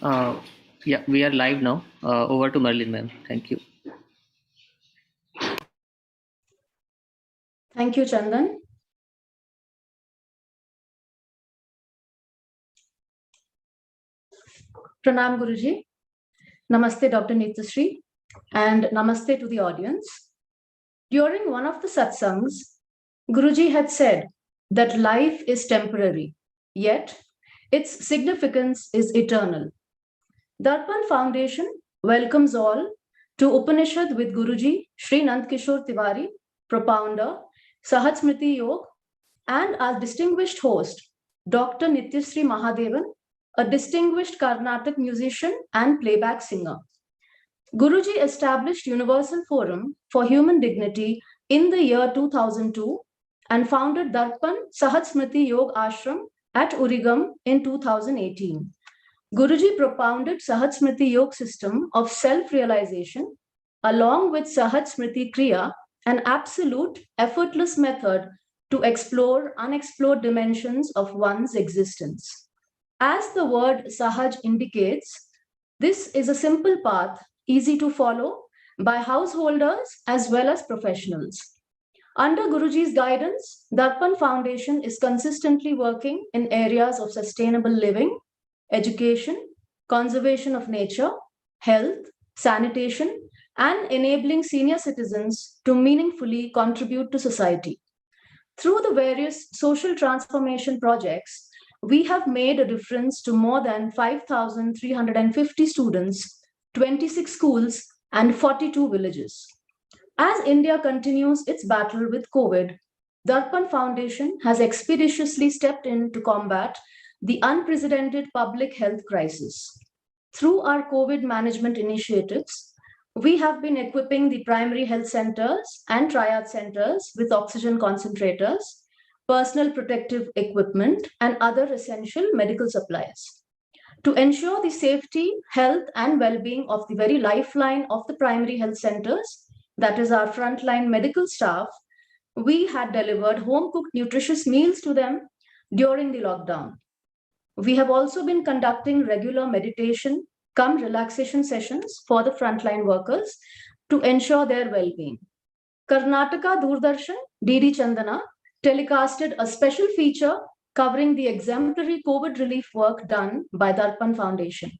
Uh, yeah, we are live now. Over to Merlin, ma'am. Thank you. Thank you, Chandan. Pranam Guruji. Namaste, Dr. Nithyasree, and namaste to the audience. During one of the satsangs, Guruji had said that life is temporary, yet its significance is eternal. Darpan Foundation welcomes all to Upanishad with Guruji Shri Nandkishore Tiwari, Propounder, Sahaj Smriti Yog, and our distinguished host, Dr. Nithyasree Mahadevan, a distinguished Carnatic musician and playback singer. Guruji established Universal Forum for Human Dignity in the year 2002 and founded Darpan Sahaj Smriti Yog Ashram at Urigam in 2018. Guruji propounded Sahaj Smriti Yog system of self-realization along with Sahaj Smriti Kriya, an absolute, effortless method to explore unexplored dimensions of one's existence. As the word Sahaj indicates, this is a simple path, easy to follow by householders as well as professionals. Under Guruji's guidance, Darpan Foundation is consistently working in areas of sustainable living, education, conservation of nature, health, sanitation, and enabling senior citizens to meaningfully contribute to society. Through the various social transformation projects, we have made a difference to more than 5,350 students, 26 schools, and 42 villages. As India continues its battle with COVID, Darpan Foundation has expeditiously stepped in to combat the unprecedented public health crisis. Through our COVID management initiatives, we have been equipping the primary health centers and triad centers with oxygen concentrators, personal protective equipment, and other essential medical supplies. To ensure the safety, health, and well-being of the very lifeline of the primary health centers, that is our frontline medical staff, we had delivered home-cooked nutritious meals to them during the lockdown. We have also been conducting regular meditation, relaxation sessions for the frontline workers to ensure their well-being. Karnataka Doordarshan, DD Chandana, telecasted a special feature covering the exemplary COVID relief work done by Darpan Foundation.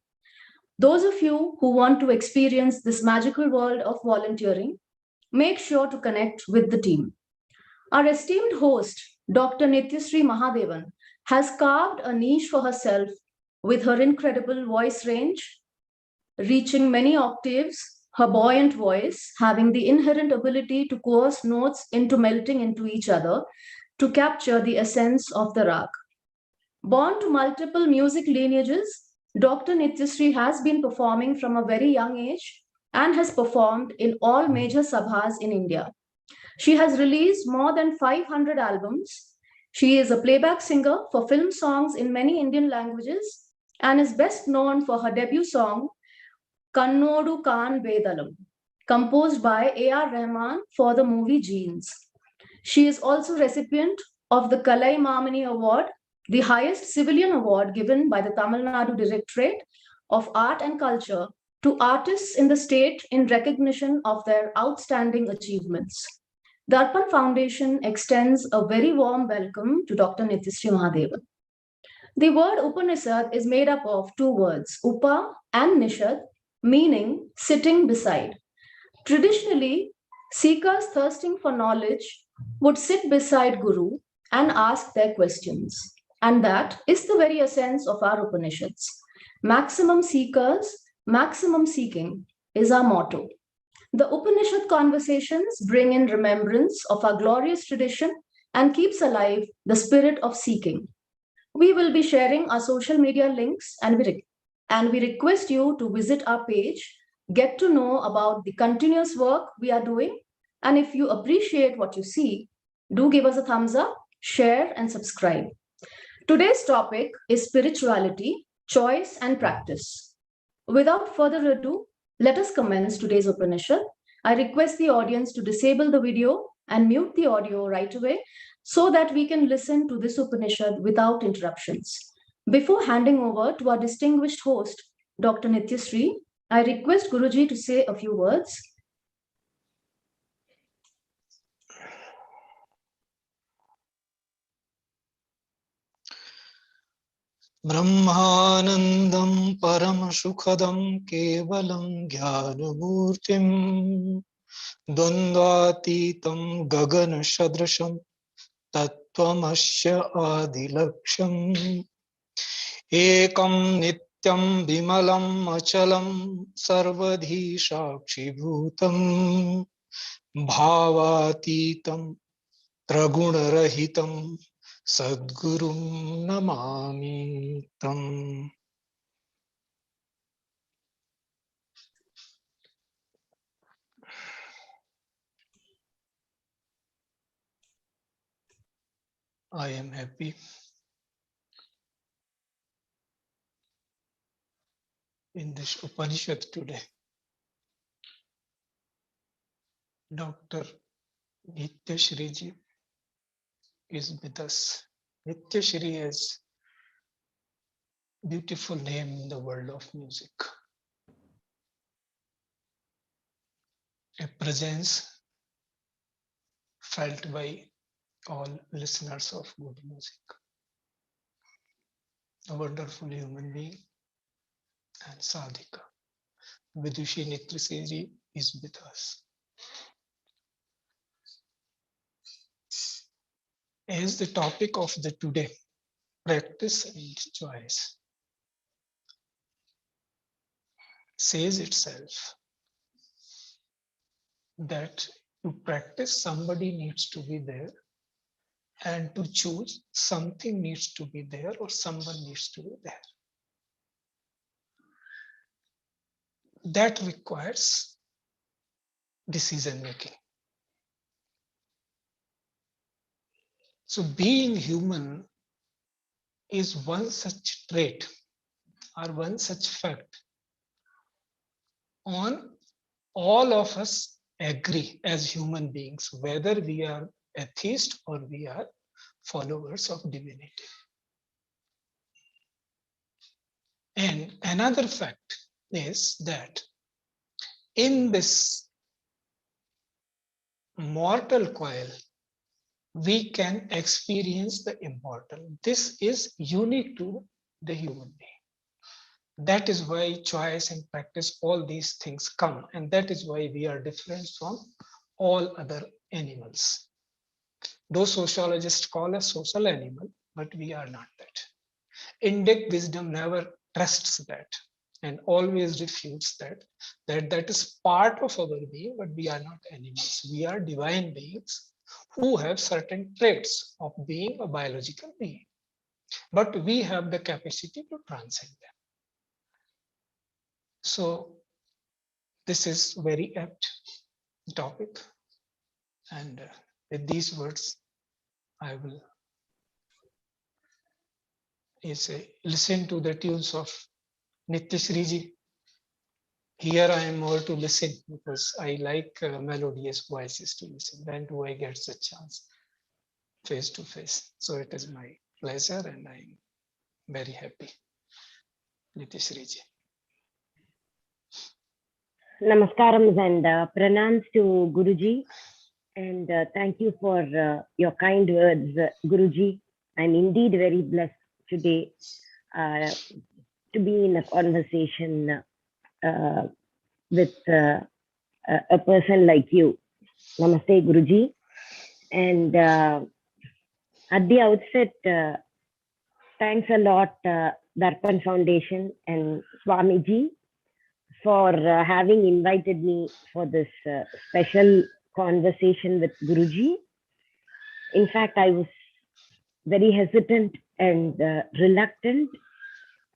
Those of you who want to experience this magical world of volunteering, make sure to connect with the team. Our esteemed host, Dr. Nithyasree Mahadevan, has carved a niche for herself with her incredible voice range, reaching many octaves, her buoyant voice having the inherent ability to coerce notes into melting into each other to capture the essence of the rag. Born to multiple music lineages, Dr. Nithyasree has been performing from a very young age and has performed in all major sabhas in India. She has released more than 500 albums. She is a playback singer for film songs in many Indian languages and is best known for her debut song, Kannodu Kaan Vedalam, composed by A.R. Rahman for the movie Jeans. She is also recipient of the Kalaimamani Award, the highest civilian award given by the Tamil Nadu Directorate of Art and Culture to artists in the state in recognition of their outstanding achievements. Darpan Foundation extends a very warm welcome to Dr. Nithyasree Mahadevan. The word Upanishad is made up of two words, Upa and Nishad, meaning sitting beside. Traditionally, seekers thirsting for knowledge would sit beside Guru and ask their questions. And that is the very essence of our Upanishads. Maximum seekers, maximum seeking is our motto. The Upanishad conversations bring in remembrance of our glorious tradition and keeps alive the spirit of seeking. We will be sharing our social media links and we request you to visit our page, get to know about the continuous work we are doing, and if you appreciate what you see, do give us a thumbs up, share, and subscribe. Today's topic is spirituality, choice, and practice. Without further ado, let us commence today's Upanishad. I request the audience to disable the video and mute the audio right away so that we can listen to this Upanishad without interruptions. Before handing over to our distinguished host, Dr. Nithyasree, I request Guruji to say a few words. Brahmanandam Paramasukhadam Kevalam Jnanamurtim Dvandvatitam Gagana Shadrasham Tattvamasya Adilaksham Ekam Nityam Bimalam Achalam Sarvadhi Shakshi Bhutam Bhavatitam Tragunarahitam Sadgurum Namami Tam. I am happy in this Upanishad today. Dr. Nithyasree ji is with us. Nithyasree is a beautiful name in the world of music. A presence felt by all listeners of good music. A wonderful human being and sadhika. Guruji Nithyasree ji is with us. As the topic of the today, practice and choice, says itself that to practice somebody needs to be there, and to choose something needs to be there or someone needs to be there. That requires decision making. So being human is one such trait or one such fact on all of us agree as human beings, whether we are atheist or we are followers of divinity. And another fact is that in this mortal coil, we can experience the immortal. This is unique to the human being. That is why choice and practice, all these things come. And that is why we are different from all other animals. Those sociologists call us social animal, but we are not that. Indic wisdom never trusts that and always refutes that is part of our being, but we are not animals. We are divine beings who have certain traits of being a biological being, but we have the capacity to transcend them. So this is very apt topic, and with these words, I will listen to the tunes of Nithyasree ji. Here I am more to listen because I like melodious voices to listen. When do I get the chance face to face? So it is my pleasure and I am very happy. Nithyasree ji. Namaskarams and pranams to Guruji, and thank you for your kind words, Guruji. I'm indeed very blessed today to be in a conversation with a person like you. Namaste, Guruji. And at the outset, thanks a lot, Darpan Foundation and Swamiji, for having invited me for this special conversation with Guruji. In fact, I was very hesitant and reluctant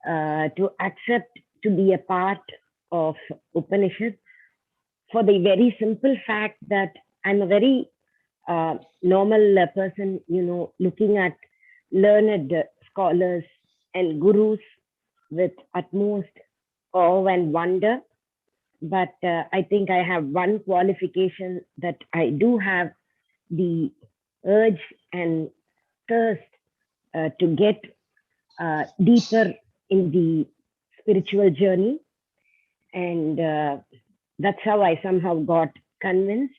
to accept to be a part of Upanishad for the very simple fact that I'm a very normal person, looking at learned scholars and gurus with utmost awe and wonder. But I think I have one qualification, that I do have the urge and thirst to get deeper in the spiritual journey, and that's how I somehow got convinced.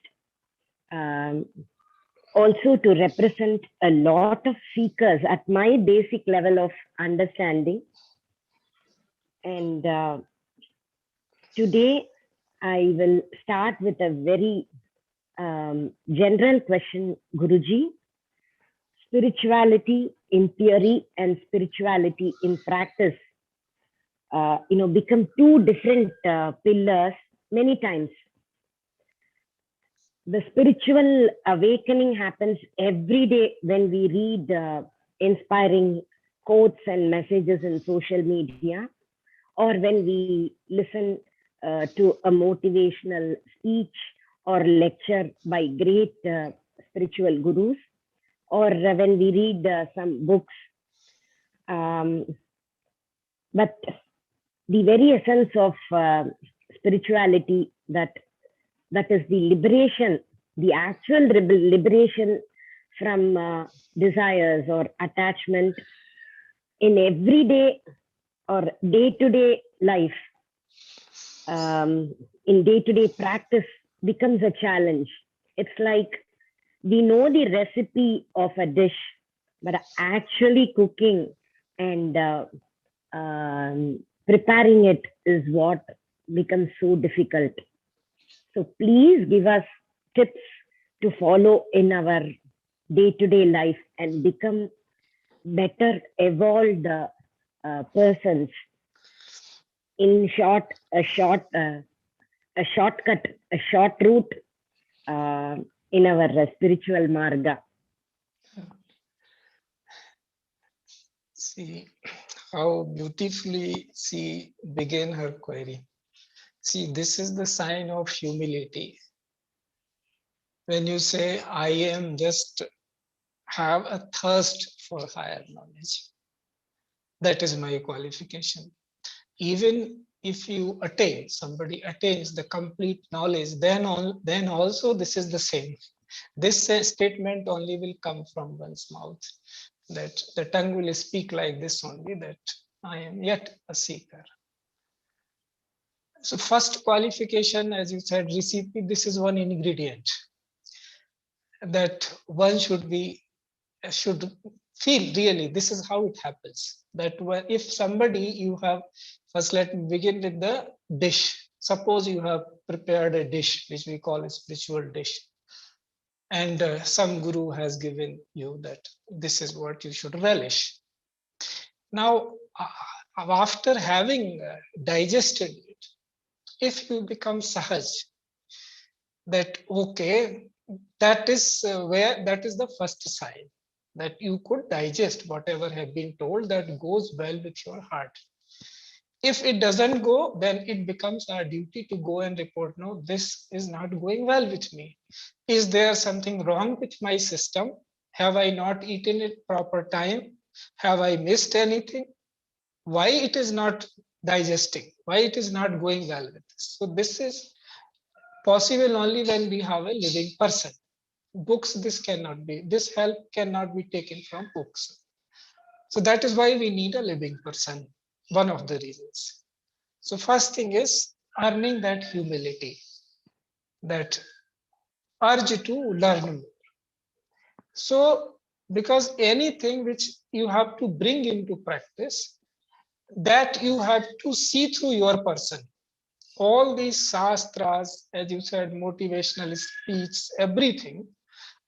Also to represent a lot of seekers at my basic level of understanding. And today I will start with a very general question, Guruji. Spirituality in theory and spirituality in practice, become two different pillars many times. The spiritual awakening happens every day when we read inspiring quotes and messages in social media, or when we listen to a motivational speech or lecture by great spiritual gurus, or when we read some books. But the very essence of spirituality, that is the liberation, the actual liberation from desires or attachment in everyday or day-to-day life, in day-to-day practice, becomes a challenge. It's like we know the recipe of a dish, but actually cooking and preparing it is what becomes so difficult. So please give us tips to follow in our day-to-day life and become better, evolved persons. In short, a shortcut, a short route in our spiritual marga. See how beautifully she began her query. See, this is the sign of humility. When you say, I am just have a thirst for higher knowledge, that is my qualification. Even if somebody attains the complete knowledge, then also this is the same. This statement only will come from one's mouth, that the tongue will speak like this only, that I am yet a seeker. So first qualification, as you said, recipe, this is one ingredient that one should feel really. This is how it happens. That if somebody you have, first let me begin with the dish. Suppose you have prepared a dish, which we call a spiritual dish. And some guru has given you that this is what you should relish. Now, after having digested it, if you become sahaj, that okay, that is the first sign that you could digest whatever have been told, that goes well with your heart. If it doesn't go, then it becomes our duty to go and report, no, this is not going well with me. Is there something wrong with my system? Have I not eaten it proper time? Have I missed anything? Why it is not digesting? Why it is not going well with this? So this is possible only when we have a living person. Books, this help cannot be taken from books. So that is why we need a living person, one of the reasons. So first thing is earning that humility, that urge to learn more. So because anything which you have to bring into practice, that you have to see through your person. All these shastras, as you said, motivational speech, everything,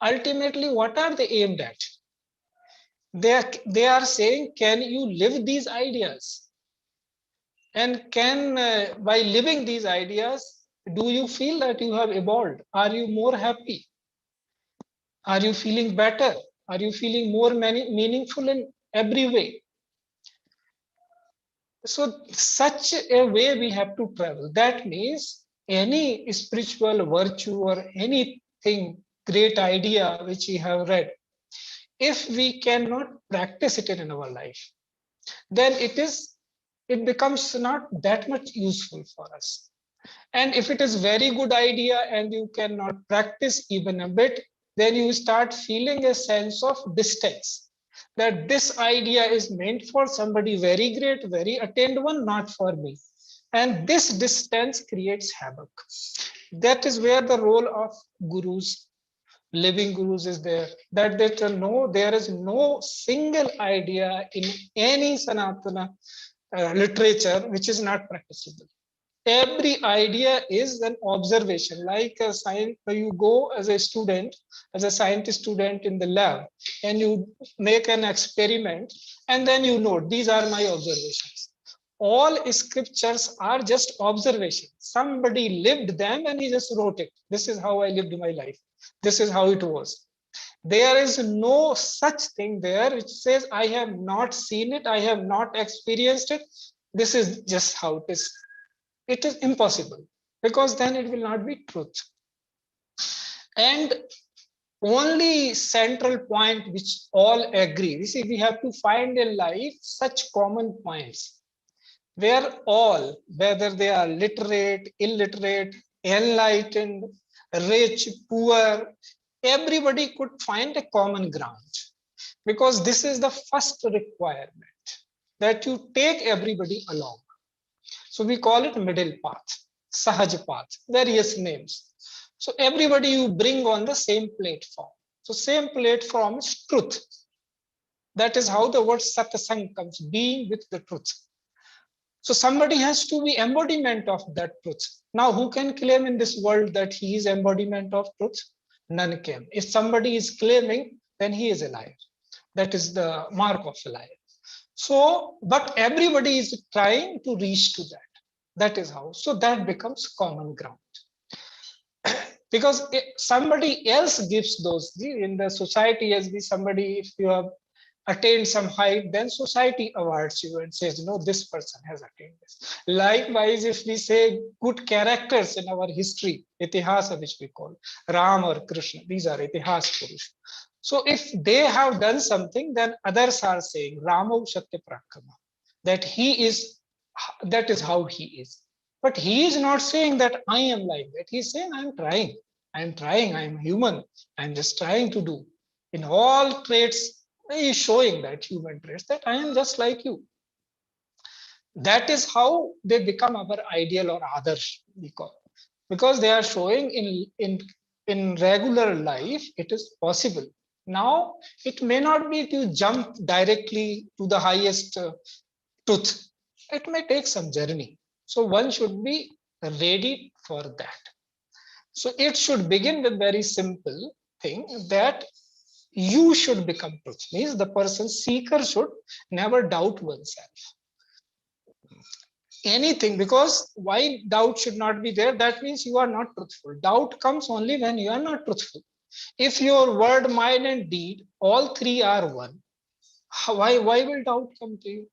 ultimately what are they aimed at? They are saying, can you live these ideas? And can, by living these ideas, do you feel that you have evolved? Are you more happy? Are you feeling better? Are you feeling more meaningful in every way? So such a way we have to travel. That means any spiritual virtue or anything, great idea which we have read, if we cannot practice it in our life, then it becomes not that much useful for us. And if it is very good idea and you cannot practice even a bit, then you start feeling a sense of distance. that this idea is meant for somebody very great, very attained one, not for me. And this distance creates havoc. That is where the role of gurus, living gurus, is there. That they tell, no, there is no single idea in any Sanatana literature which is not practicable. Every idea is an observation. Like a science, you go as a student, as a scientist student in the lab, and you make an experiment, and then you note, these are my observations. All scriptures are just observations. Somebody lived them and he just wrote it. This is how I lived my life. This is how it was. There is no such thing there which says, I have not seen it, I have not experienced it. This is just how it is. It is impossible, because then it will not be truth. And only central point which all agree, you see, we have to find in life such common points where all, whether they are literate, illiterate, enlightened, rich, poor, everybody could find a common ground, because this is the first requirement, that you take everybody along. So we call it middle path, Sahaj path, various names. So everybody you bring on the same platform. So same platform is truth. That is how the word satsang comes, being with the truth. So somebody has to be embodiment of that truth. Now, who can claim in this world that he is embodiment of truth? None can. If somebody is claiming, then he is a liar. That is the mark of a liar. So, but everybody is trying to reach to that. That is how. So that becomes common ground. Because somebody else gives those in the society, as somebody, if you have attained some height, then society awards you and says, no, this person has attained this. Likewise, if we say good characters in our history, itihasa, which we call Ram or Krishna, these are itihas purush. So if they have done something, then others are saying Ramo Satya Prakama, that he is, that is how he is. But he is not saying that I am like that. He's saying I'm trying, I'm human, I'm just trying to do. In all traits, he is showing that human traits, that I am just like you. That is how they become our ideal or adarsh, we call. Because they are showing in regular life, it is possible. Now, it may not be to jump directly to the highest truth. It may take some journey. So one should be ready for that. So it should begin with very simple thing, that you should become truth. Means the person seeker should never doubt oneself. Anything, because why doubt should not be there? That means you are not truthful. Doubt comes only when you are not truthful. If your word, mind, and deed, all three are one, why will doubt come to you?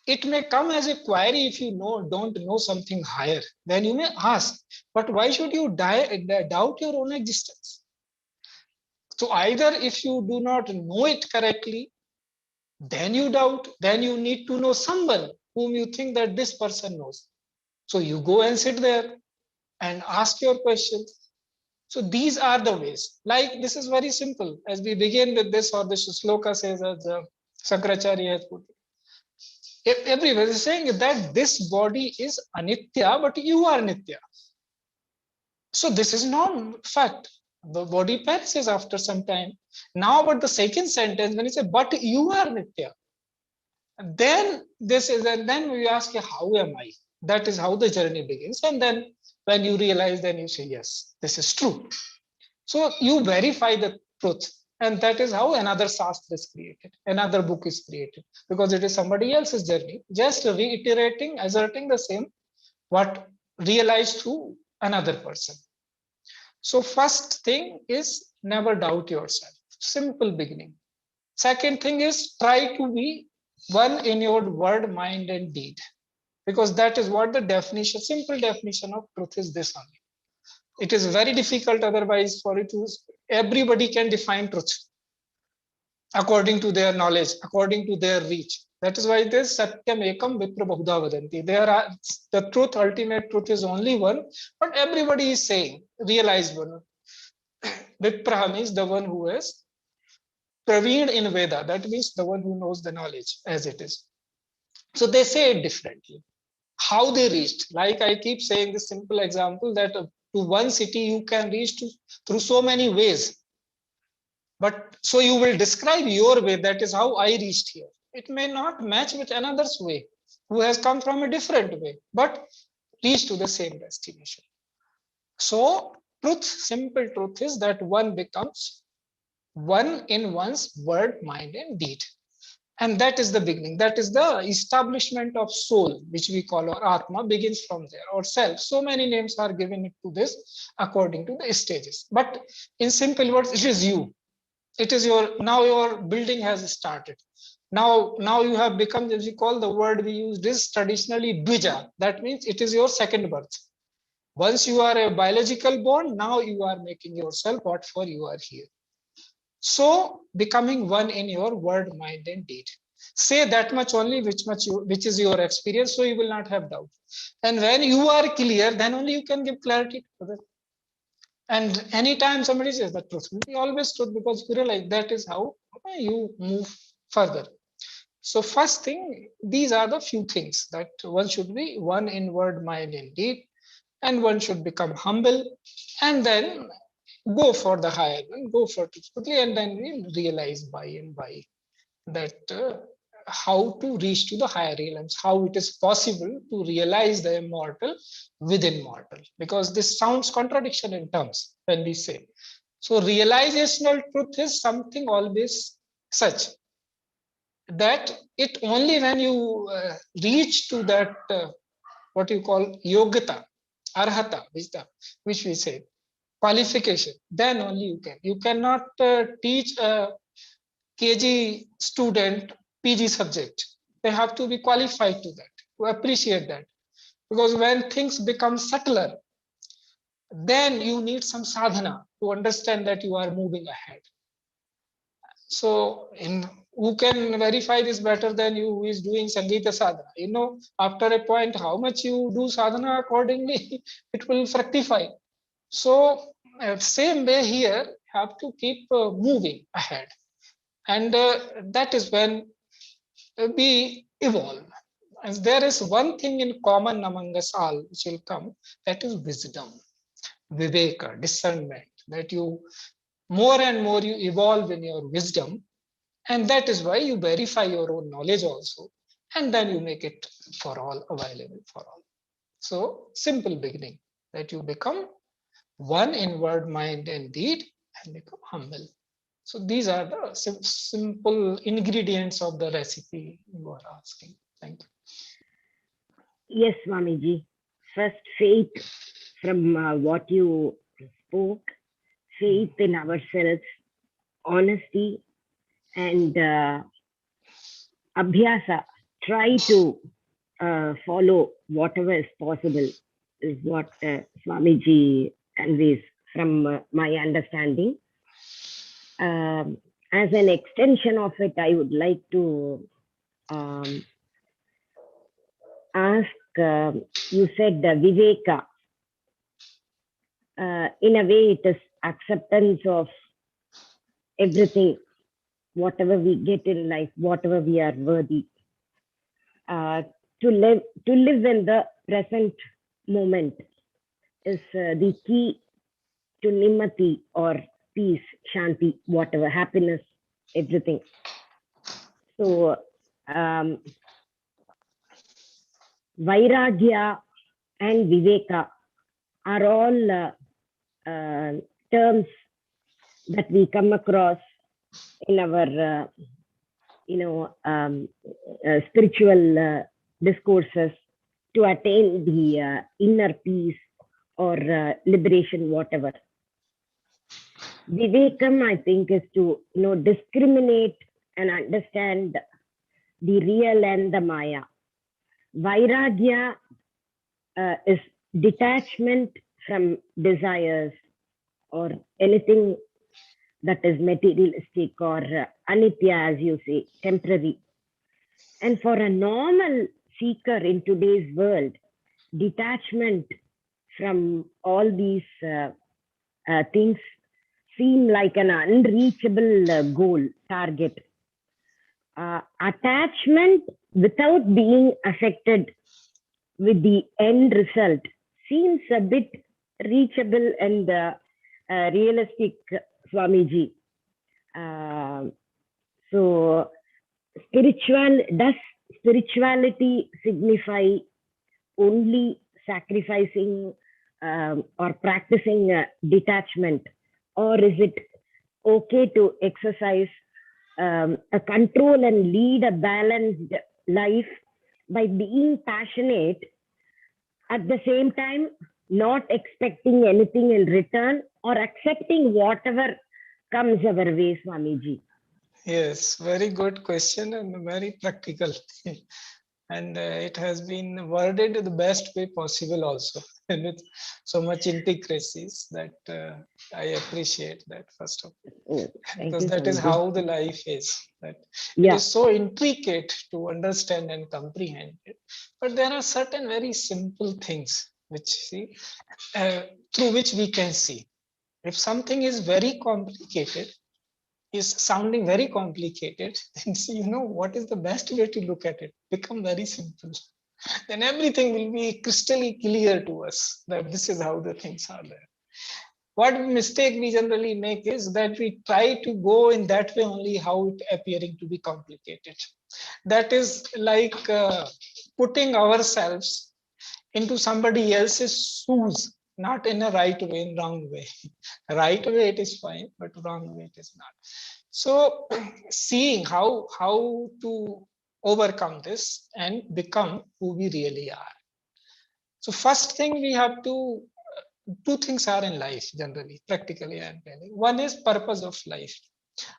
It may come as a query if you don't know something higher. Then you may ask, but why should you doubt your own existence? So either if you do not know it correctly, then you doubt, then you need to know someone whom you think that this person knows. So you go and sit there and ask your questions. So these are the ways. Like this is very simple. As we begin with this, or this sloka says, as Shankaracharya has put it, everyone is saying that this body is anitya, but you are nitya. So this is not fact. The body perishes after some time. Now, but the second sentence, when you say, but you are nitya, then this is, and then we ask, how am I? That is how the journey begins. And then when you realize, then you say, yes, this is true. So you verify the truth. And that is how another Shastra is created, another book is created, because it is somebody else's journey, just reiterating, asserting the same, what realized through another person. So first thing is never doubt yourself. Simple beginning. Second thing is try to be one in your word, mind, and deed, because that is what the definition, simple definition of truth is this only. It is very difficult otherwise for it to, everybody can define truth according to their knowledge, according to their reach. That is why it is Satyam Ekam Vipra Bahuda Vadanti. There are, the truth, ultimate truth is only one, but everybody is saying, realize one. Vipra means the one who has Praveen in Veda, that means the one who knows the knowledge as it is. So they say it differently. How they reached, like I keep saying this simple example that to one city you can reach through so many ways. But so you will describe your way, that is how I reached here. It may not match with another's way who has come from a different way, but reach to the same destination. So truth, simple truth is that one becomes one in one's word, mind, and deed. And that is the beginning. That is the establishment of soul, which we call our Atma, begins from there, or self. So many names are given to this according to the stages. But in simple words, it is you. It is now your building has started. Now you have become, as we call, the word we use is traditionally Dvija. That means it is your second birth. Once you are a biological born, now you are making yourself what for you are here. So becoming one in your word, mind, and deed. Say that much only, which is your experience, so you will not have doubt. And when you are clear, then only you can give clarity to others. And anytime somebody says the truth, will be always truth, because you realize that is how you move further. So first thing, these are the few things that one should be one in word, mind, and deed, and one should become humble, and then go for the higher one, go for it quickly, and then we'll realize by and by that how to reach to the higher realms, how it is possible to realize the immortal within mortal, because this sounds contradiction in terms when we say. So realizational truth is something always such that it only when you reach to that what you call yogata, arhata, which we say, qualification, then only you cannot teach a KG student PG subject. They have to be qualified to that, to appreciate that. Because when things become subtler, then you need some sadhana to understand that you are moving ahead. So who can verify this better than you who is doing Sangeeta sadhana? You know, after a point, how much you do sadhana accordingly, it will fructify. So same way here, have to keep moving ahead. And that is when we evolve. And there is one thing in common among us all which will come, that is wisdom, viveka, discernment, that you more and more you evolve in your wisdom. And that is why you verify your own knowledge also. And then you make it for all, available for all. So simple beginning, that you become one in word, mind, and deed, and become humble. So these are the simple ingredients of the recipe you are asking. Thank you. Yes, Swamiji. First, faith from what you spoke, faith in ourselves, honesty, and abhyasa. Try to follow whatever is possible, is what Swamiji conveys from my understanding. As an extension of it, I would like to ask, you said viveka. In a way, it is acceptance of everything, whatever we get in life, whatever we are worthy. To live in the present moment is the key to nimati or peace, shanti, whatever, happiness, everything. So vairagya and viveka are all terms that we come across in our spiritual discourses to attain the inner peace or liberation, whatever. Vivekam, I think, is to discriminate and understand the real and the Maya. Vairagya is detachment from desires or anything that is materialistic or anitya, as you say, temporary. And for a normal seeker in today's world, detachment from all these things seem like an unreachable goal, target. Attachment without being affected with the end result seems a bit reachable and realistic, Swamiji. So, does spirituality signify only sacrificing or practicing detachment, or is it okay to exercise a control and lead a balanced life by being passionate at the same time, not expecting anything in return or accepting whatever comes our way, Swamiji? Yes, very good question and very practical. And it has been worded the best way possible also, and with so much intricacies that I appreciate that, first of all. Oh, thank Because you, that is Swamiji. how the life is, that it Yeah. is so intricate to understand and comprehend it. But there are certain very simple things which through which we can see. If something is very complicated, is sounding very complicated, then see, what is the best way to look at it? Become very simple. Then everything will be crystally clear to us that this is how the things are there. What mistake we generally make is that we try to go in that way only, how it appearing to be complicated. That is like putting ourselves into somebody else's shoes, not in a right way, in wrong way. Right way it is fine, but wrong way it is not. So seeing how to overcome this and become who we really are. So first thing we have to, two things are in life generally, practically I am telling. One is purpose of life.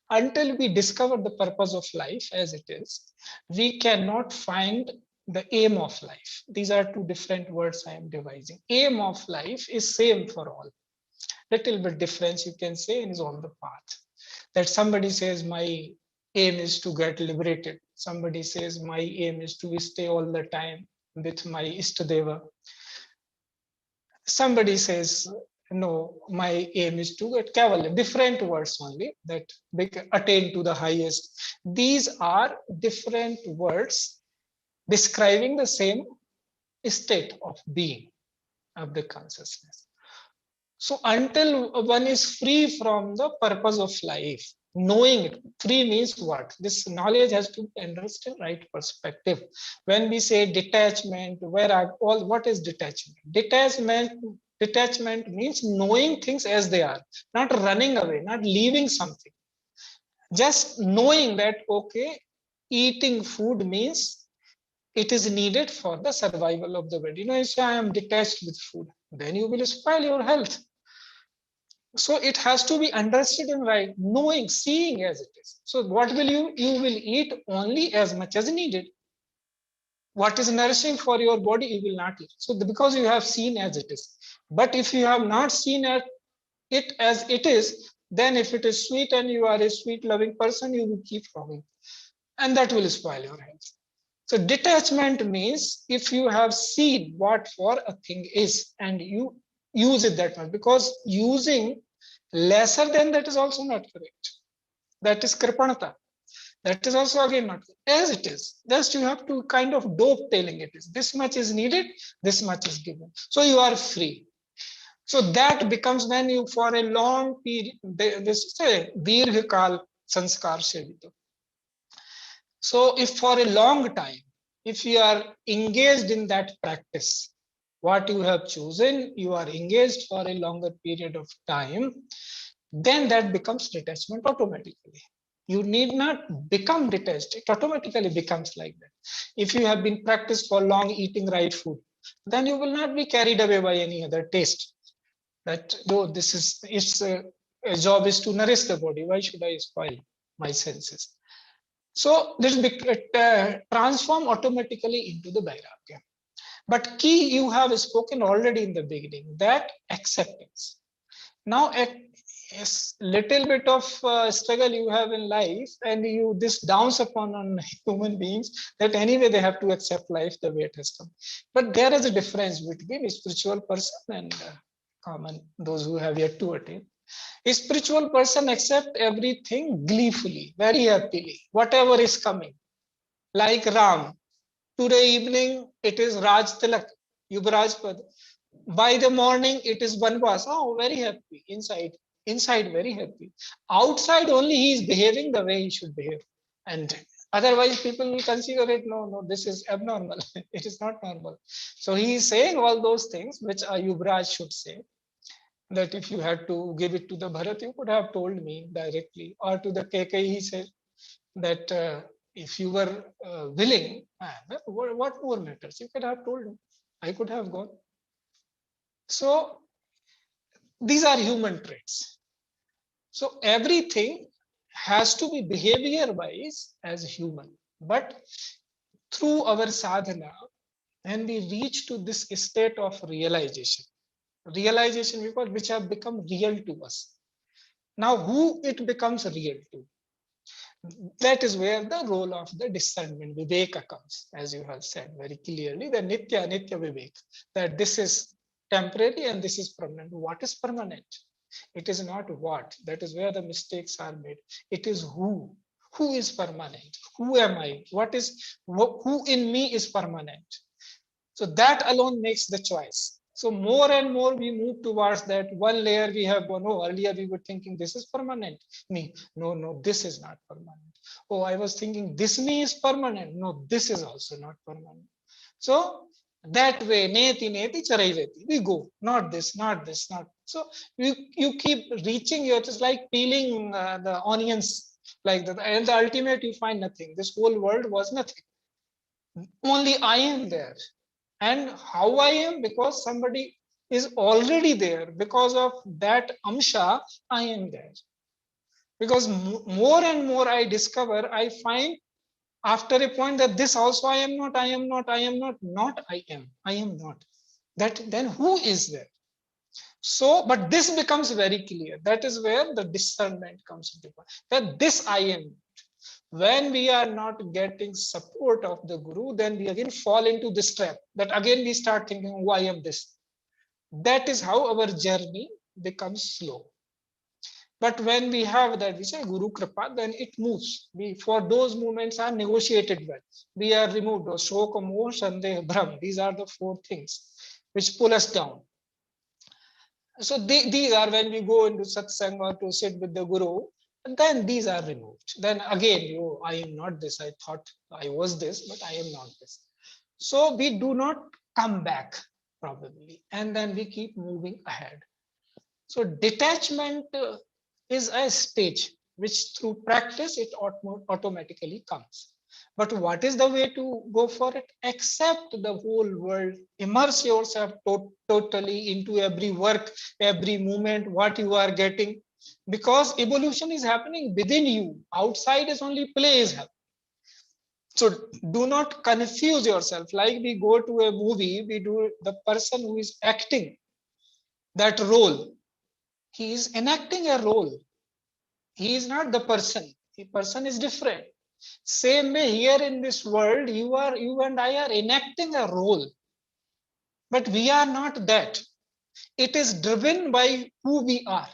Until we discover the purpose of life as it is, we cannot find the aim of life. These are two different words I am devising. Aim of life is same for all. Little bit difference you can say is on the path. That somebody says my aim is to get liberated. Somebody says my aim is to stay all the time with my Istadeva. Somebody says, no, my aim is to get Kavalia. Different words only that attain to the highest. These are different words describing the same state of being of the consciousness. So until one is free from the purpose of life, knowing it, free means what? This knowledge has to be understood right perspective. When we say detachment, what is detachment? Detachment means knowing things as they are, not running away, not leaving something. Just knowing that, okay, eating food means it is needed for the survival of the body. You say I am detached with food, then you will spoil your health. So it has to be understood and right, knowing, seeing as it is. So what will you will eat only as much as needed. What is nourishing for your body, you will not eat. So because you have seen as it is. But if you have not seen it as it is, then if it is sweet and you are a sweet loving person, you will keep following. And that will spoil your health. So detachment means if you have seen what for a thing is and you use it that much, because using lesser than that is also not correct. That is kripanata. That is also again not as it is. Just you have to kind of dope tailing it is. This much is needed, this much is given. So you are free. So that becomes when you for a long period, this say dirghakal sanskar sevito. So if for a long time, if you are engaged in that practice, what you have chosen, you are engaged for a longer period of time, then that becomes detachment automatically. You need not become detached. It automatically becomes like that. If you have been practiced for long eating right food, then you will not be carried away by any other taste. That though this is its a job is to nourish the body, why should I spoil my senses? So this transform automatically into the vairagya. But key you have spoken already in the beginning, that acceptance. Now yes, little bit of struggle you have in life, and this downs upon on human beings that anyway they have to accept life the way it has come. But there is a difference between a spiritual person and common, those who have yet to attain. A spiritual person accepts everything gleefully, very happily, whatever is coming. Like Ram, today evening it is Raj Tilak, Yuvraj Pad. By the morning it is Banvas. Oh, very happy inside. Inside, very happy. Outside only he is behaving the way he should behave. And otherwise people will consider it, no, this is abnormal. It is not normal. So he is saying all those things which a Yuvraj should say. That if you had to give it to the Bharat, you could have told me directly. Or to the KK, he said that if you were willing, what more matters? You could have told me. I could have gone. So these are human traits. So everything has to be behavior wise as human. But through our sadhana, when we reach to this state of realization because which have become real to us. Now, who it becomes real to? That is where the role of the discernment, viveka, comes, as you have said very clearly, the nitya viveka, that this is temporary and this is permanent. What is permanent? It is not what. That is where the mistakes are made. It is who. Who is permanent? Who am I? Who in me is permanent? So that alone makes the choice. So more and more we move towards that one layer we have gone, oh, earlier we were thinking this is permanent. Me, no, this is not permanent. Oh, I was thinking this me is permanent. No, this is also not permanent. So that way, neti charaiveti, we go, not this. So you keep reaching, you're just like peeling the onions like that. And the ultimate, you find nothing. This whole world was nothing. Only I am there. And how I am? Because somebody is already there. Because of that amsha, I am there. Because more and more I discover, I find after a point that this also I am not. That then who is there? So, but this becomes very clear. That is where the discernment comes into play. That this I am. When we are not getting support of the Guru, then we again fall into this trap. That again we start thinking, why am this? That is how our journey becomes slow. But when we have that, we say Guru Kripa, then it moves. For those movements are negotiated well. We are removed. Shoka, Moh, Sandeh, Brahm. These are the four things which pull us down. So these are when we go into satsang or to sit with the Guru, and then these are removed. Then again, I am not this. I thought I was this, but I am not this. So we do not come back probably, and then we keep moving ahead. So detachment is a stage which through practice it automatically comes. But what is the way to go for it? Accept the whole world, immerse yourself totally into every work, every movement, what you are getting, because evolution is happening within you. Outside is only play is happening. So do not confuse yourself. Like we go to a movie, the person who is acting that role, he is enacting a role. He is not the person. The person is different. Same way here in this world, you and I are enacting a role, but we are not that. It is driven by who we are.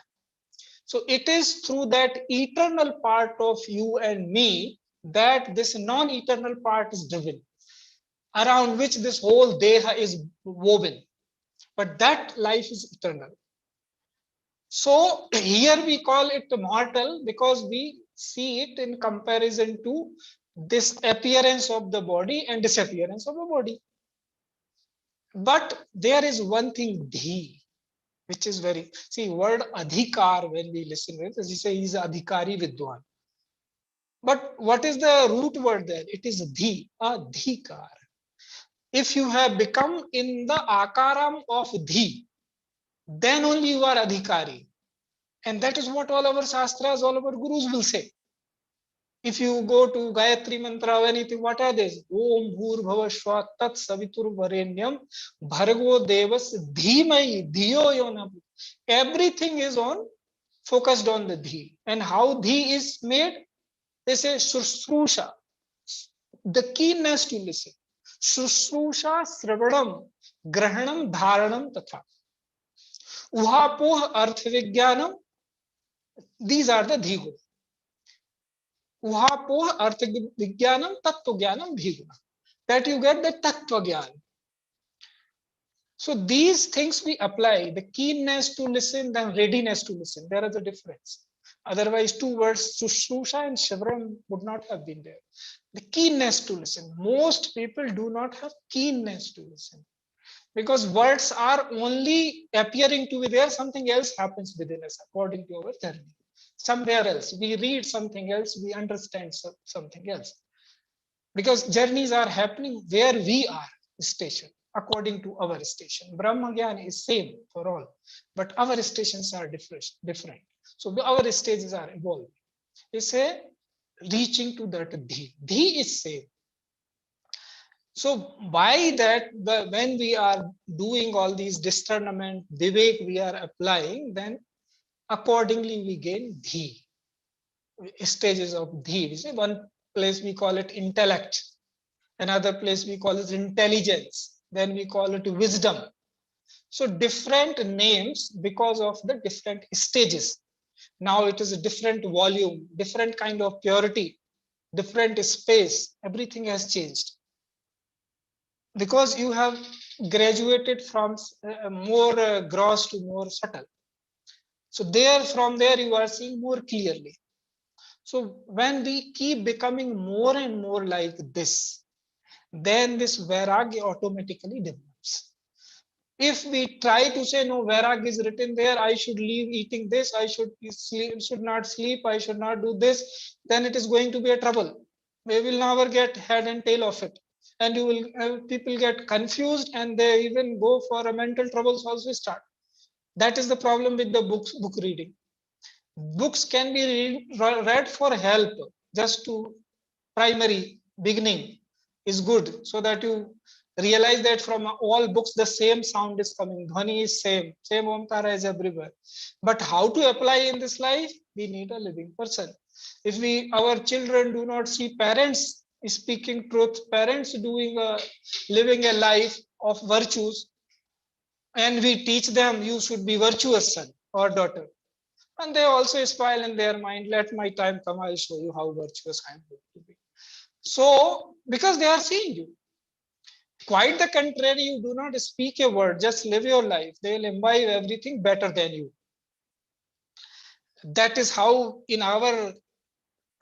So it is through that eternal part of you and me that this non-eternal part is driven, around which this whole deha is woven. But that life is eternal. So here we call it mortal because we see it in comparison to this appearance of the body and disappearance of the body. But there is one thing, dhi, which is very, see, word adhikar, when we listen to it, as you say, he's adhikari vidwan. But what is the root word there? It is dhi, adhikar. If you have become in the akaram of dhi, then only you are adhikari. And that is what all our shastras, all our gurus will say. If you go to Gayatri Mantra or anything, what are these? Om Bhur Bhava Shva Tat Savitur Varenyam Bhargo Devas Dhimai Dhiyo Yona. Everything is focused on the Dhi. And how Dhi is made? They say Shushrusha, the keenness to listen. Shushrusha Sravanam Grahanam Dharanam Tatha. Uhapoh Arth Vigyanam These are the Dhiguna. Uhapoh Artha Vigyanam Tattva Jnanam Bhiguna. That you get the Tattva Jnana. So these things we apply, the keenness to listen, the readiness to listen. There is a difference. Otherwise, two words, Sushrusha and Shivram, would not have been there. The keenness to listen. Most people do not have keenness to listen. Because words are only appearing to be there, something else happens within us according to our journey. Somewhere else, we read something else, we understand something else. Because journeys are happening where we are stationed, according to our station. Brahma Gyan is same for all, but our stations are different. So our stages are evolving. It's a reaching to that Dhi. Dhi is same. So by that, when we are doing all these discernment, vivek we are applying, then accordingly we gain Dhi. Stages of Dhi. We say one place we call it intellect. Another place we call it intelligence. Then we call it wisdom. So different names because of the different stages. Now it is a different volume, different kind of purity, different space. Everything has changed. Because you have graduated from more gross to more subtle. So from there you are seeing more clearly. So when we keep becoming more and more like this, then this vairagya automatically develops. If we try to say, no, vairagya is written there, I should leave eating this, I should not sleep, I should not do this, then it is going to be a trouble. We will never get head and tail of it. And you will people get confused and they even go for a mental troubles also start. That is the problem with the book reading. Books can be read for help, just to primary beginning is good, so that you realize that from all books the same sound is coming, dhwani is same omkara is everywhere. But how to apply in this life? We need a living person. If our children do not see parents speaking truth, parents living a life of virtues, and we teach them you should be virtuous son or daughter, and they also smile in their mind, let my time come, I'll show you how virtuous I am going to be. So, because they are seeing you. Quite the contrary, you do not speak a word, just live your life. They will imbibe everything better than you. That is how in our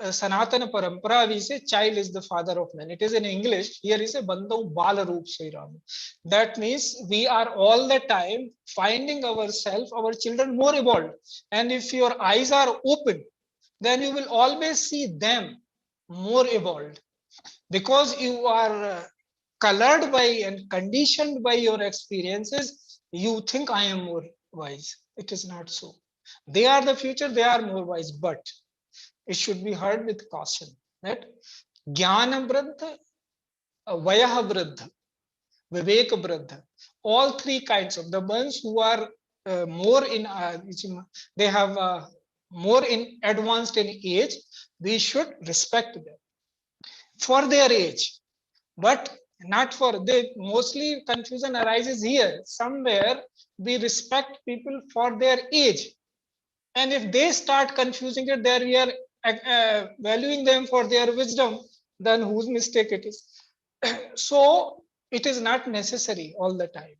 Sanatana Parampara, we say child is the father of man. It is in English, here is a Bandhav Bala Roop Sriram. That means we are all the time finding ourselves, our children more evolved. And if your eyes are open, then you will always see them more evolved. Because you are colored by and conditioned by your experiences, you think I am more wise. It is not so. They are the future, they are more wise, but it should be heard with caution. That Jnana Vriddha, Vayah Vriddha, Vivek Vriddha, all three kinds of the ones who are more in, they have more in advanced in age, we should respect them for their age, but not for mostly confusion arises here. Somewhere we respect people for their age, and if they start confusing it, there we are valuing them for their wisdom, then whose mistake it is? So it is not necessary all the time,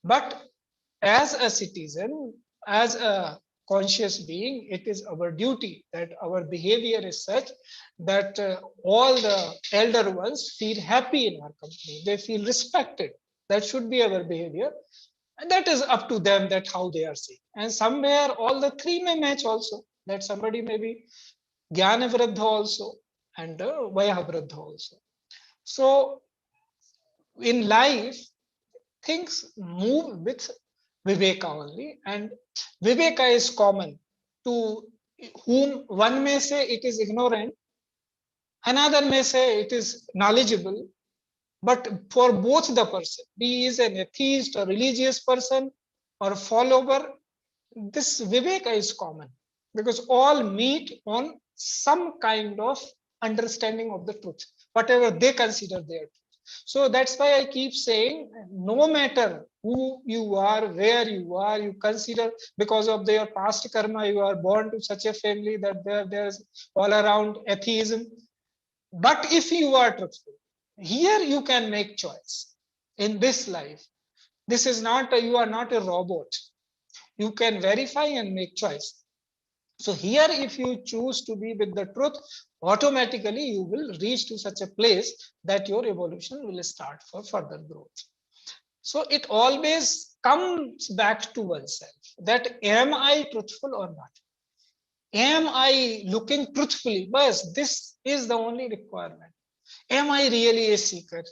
but as a citizen, as a conscious being, it is our duty that our behavior is such that all the elder ones feel happy in our company. They feel respected. That should be our behavior. And that is up to them that how they are seeing. And somewhere all the three may match also. That somebody may be Jnana Vriddha also and Vaya Vriddha also. So in life, things move with Viveka only, and Viveka is common to whom one may say it is ignorant, another may say it is knowledgeable, but for both the person, be he is an atheist, a religious person, or a follower, this Viveka is common because all meet on some kind of understanding of the truth, whatever they consider their truth. So that's why I keep saying, no matter who you are, where you are, you consider because of their past karma, you are born to such a family that there's all around atheism. But if you are truthful, here you can make choice in this life. This is not, you are not a robot. You can verify and make choice. So here, if you choose to be with the truth, automatically you will reach to such a place that your evolution will start for further growth. So it always comes back to oneself, that am I truthful or not? Am I looking truthfully? But this is the only requirement. Am I really a seeker?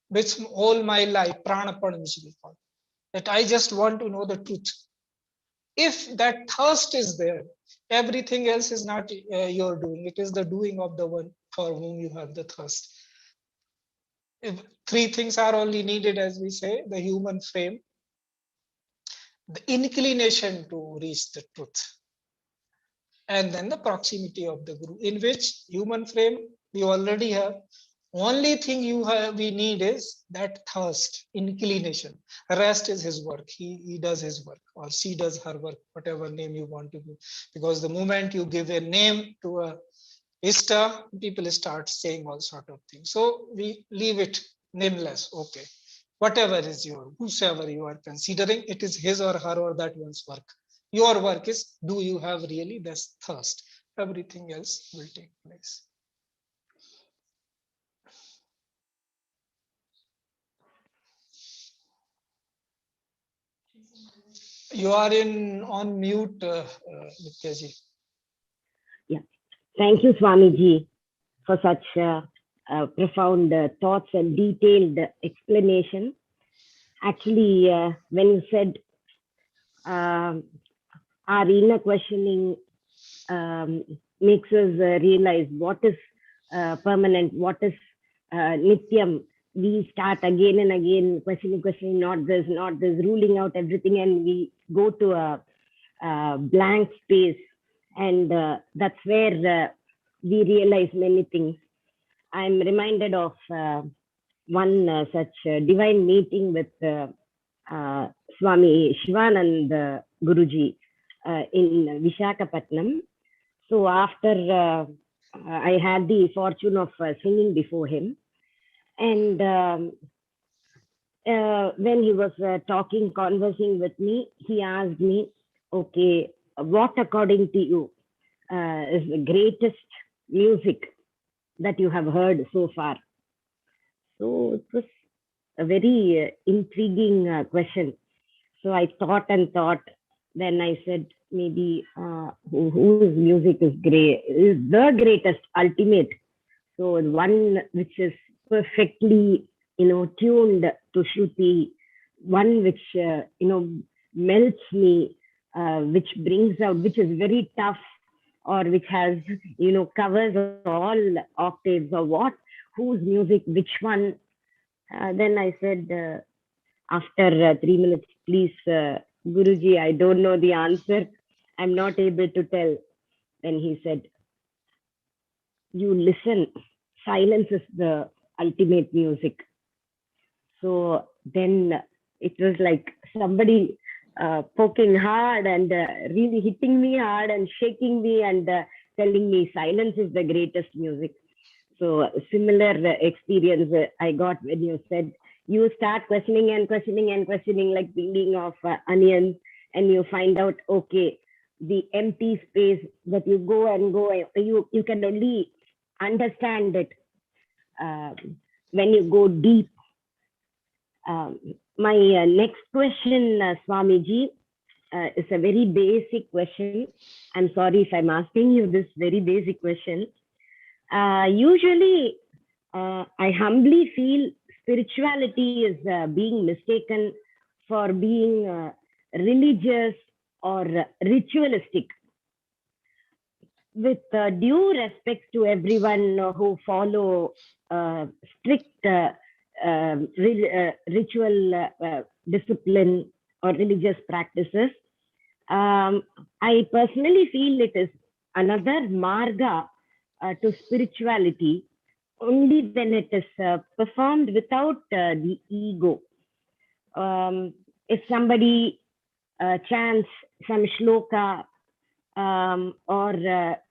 With all my life, pranapan, which we call, that I just want to know the truth. If that thirst is there, everything else is not your doing. It is the doing of the one for whom you have the thirst. If three things are only needed, as we say, the human frame, the inclination to reach the truth, and then the proximity of the Guru, in which human frame we already have. Only thing we need is that thirst, inclination. Rest is his work. He does his work, or she does her work, whatever name you want to give. Because the moment you give a name to a Ishta, people start saying all sort of things. So we leave it nameless. Okay, whatever is your, whosoever you are considering, it is his or her or that one's work. Your work is, do you have really this thirst? Everything else will take place. You are on mute, Nityaji. Yeah. Thank you, Swamiji, for such profound thoughts and detailed explanation. Actually, when you said our inner questioning makes us realize what is permanent, what is nityam. We start again and again questioning, not this, ruling out everything, and we go to a blank space, and that's where we realize many things. I'm reminded of one such divine meeting with Swami Shivanand Guruji in Vishakhapatnam. So after I had the fortune of singing before him, and when he was conversing with me, he asked me, okay, what according to you is the greatest music that you have heard so far? So it was a very intriguing question. So I thought and thought. Then I said, maybe whose music is great, is the greatest, ultimate. So one which is perfectly, tuned to Shruti, one which, melts me, which brings out, which is very tough, or which has, covers all octaves, or what, whose music, which one? Then I said, after 3 minutes, please, Guruji, I don't know the answer. I'm not able to tell. Then he said, you listen. Silence is the ultimate music. So then it was like somebody poking hard and really hitting me hard and shaking me and telling me silence is the greatest music. So similar experience I got when you said you start questioning and questioning and questioning, like peeling of onions, and you find out, okay, the empty space that you go and go, you can only understand it when you go deep. My next question, Swamiji, is a very basic question. I'm sorry if I'm asking you this very basic question. Usually, I humbly feel spirituality is being mistaken for being religious or ritualistic. With due respect to everyone who follow strict ritual discipline or religious practices, I personally feel it is another marga to spirituality, only when it is performed without the ego. If somebody chants some shloka or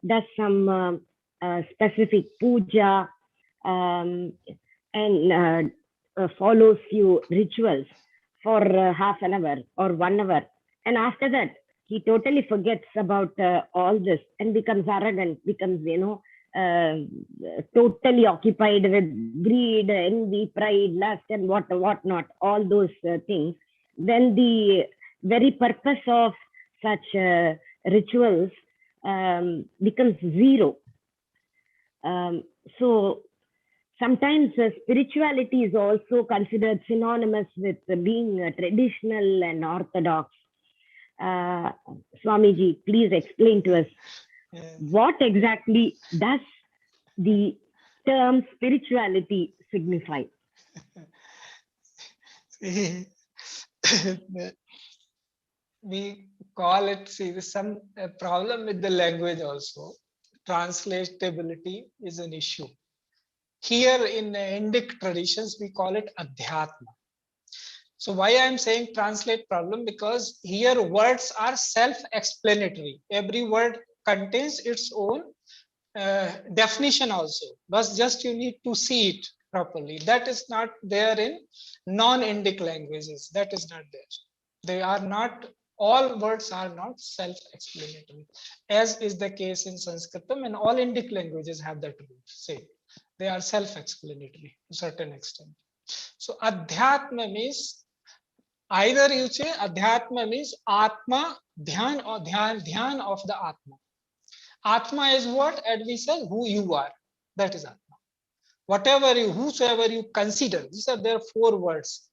does some specific puja and follows few rituals for half an hour or 1 hour, and after that he totally forgets about all this and becomes arrogant, becomes totally occupied with greed, envy, pride, lust, and what not, all those things, then the very purpose of such rituals becomes zero. So sometimes spirituality is also considered synonymous with being traditional and orthodox. Swamiji, please explain to us what exactly does the term spirituality signify? We call it, there's some problem with the language also. Translatability is an issue. Here in Indic traditions, we call it Adhyatma. So why I'm saying translate problem? Because here words are self-explanatory. Every word contains its own definition also, but just you need to see it properly. That is not there in non-Indic languages. That is not there. They are not, all words are not self-explanatory, as is the case in Sanskritam, and all Indic languages have that rule. Same. They are self-explanatory to a certain extent. So Adhyatma means, either you say Adhyatma means Atma, Dhyan, or Dhyan of the Atma. Atma is what? As we said, who you are. That is Atma. Whatever you, whosoever you consider. These are there 4 words.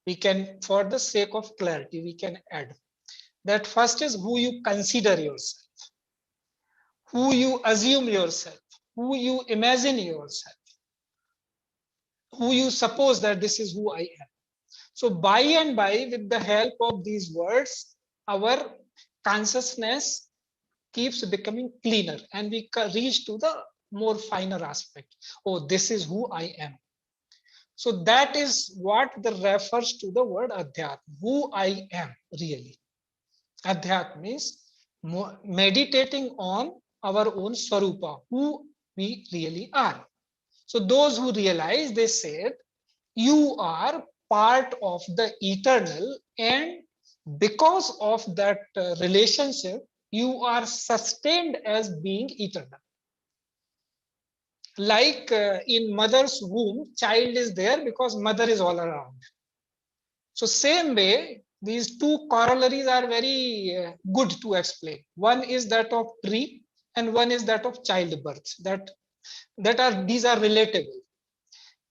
We can, for the sake of clarity, we can add. That first is who you consider yourself, who you assume yourself, who you imagine yourself, who you suppose that this is who I am. So by and by, with the help of these words, our consciousness keeps becoming cleaner and we reach to the more finer aspect. Oh, this is who I am. So that is what the refers to the word Adhyatma, who I am really. Adhyatma means meditating on our own Swarupa, who we really are. So those who realize, they said, you are part of the eternal, and because of that relationship, you are sustained as being eternal. Like in mother's womb, child is there because mother is all around. So same way, these 2 corollaries are very good to explain. One is that of tree and one is that of childbirth. These are relatable.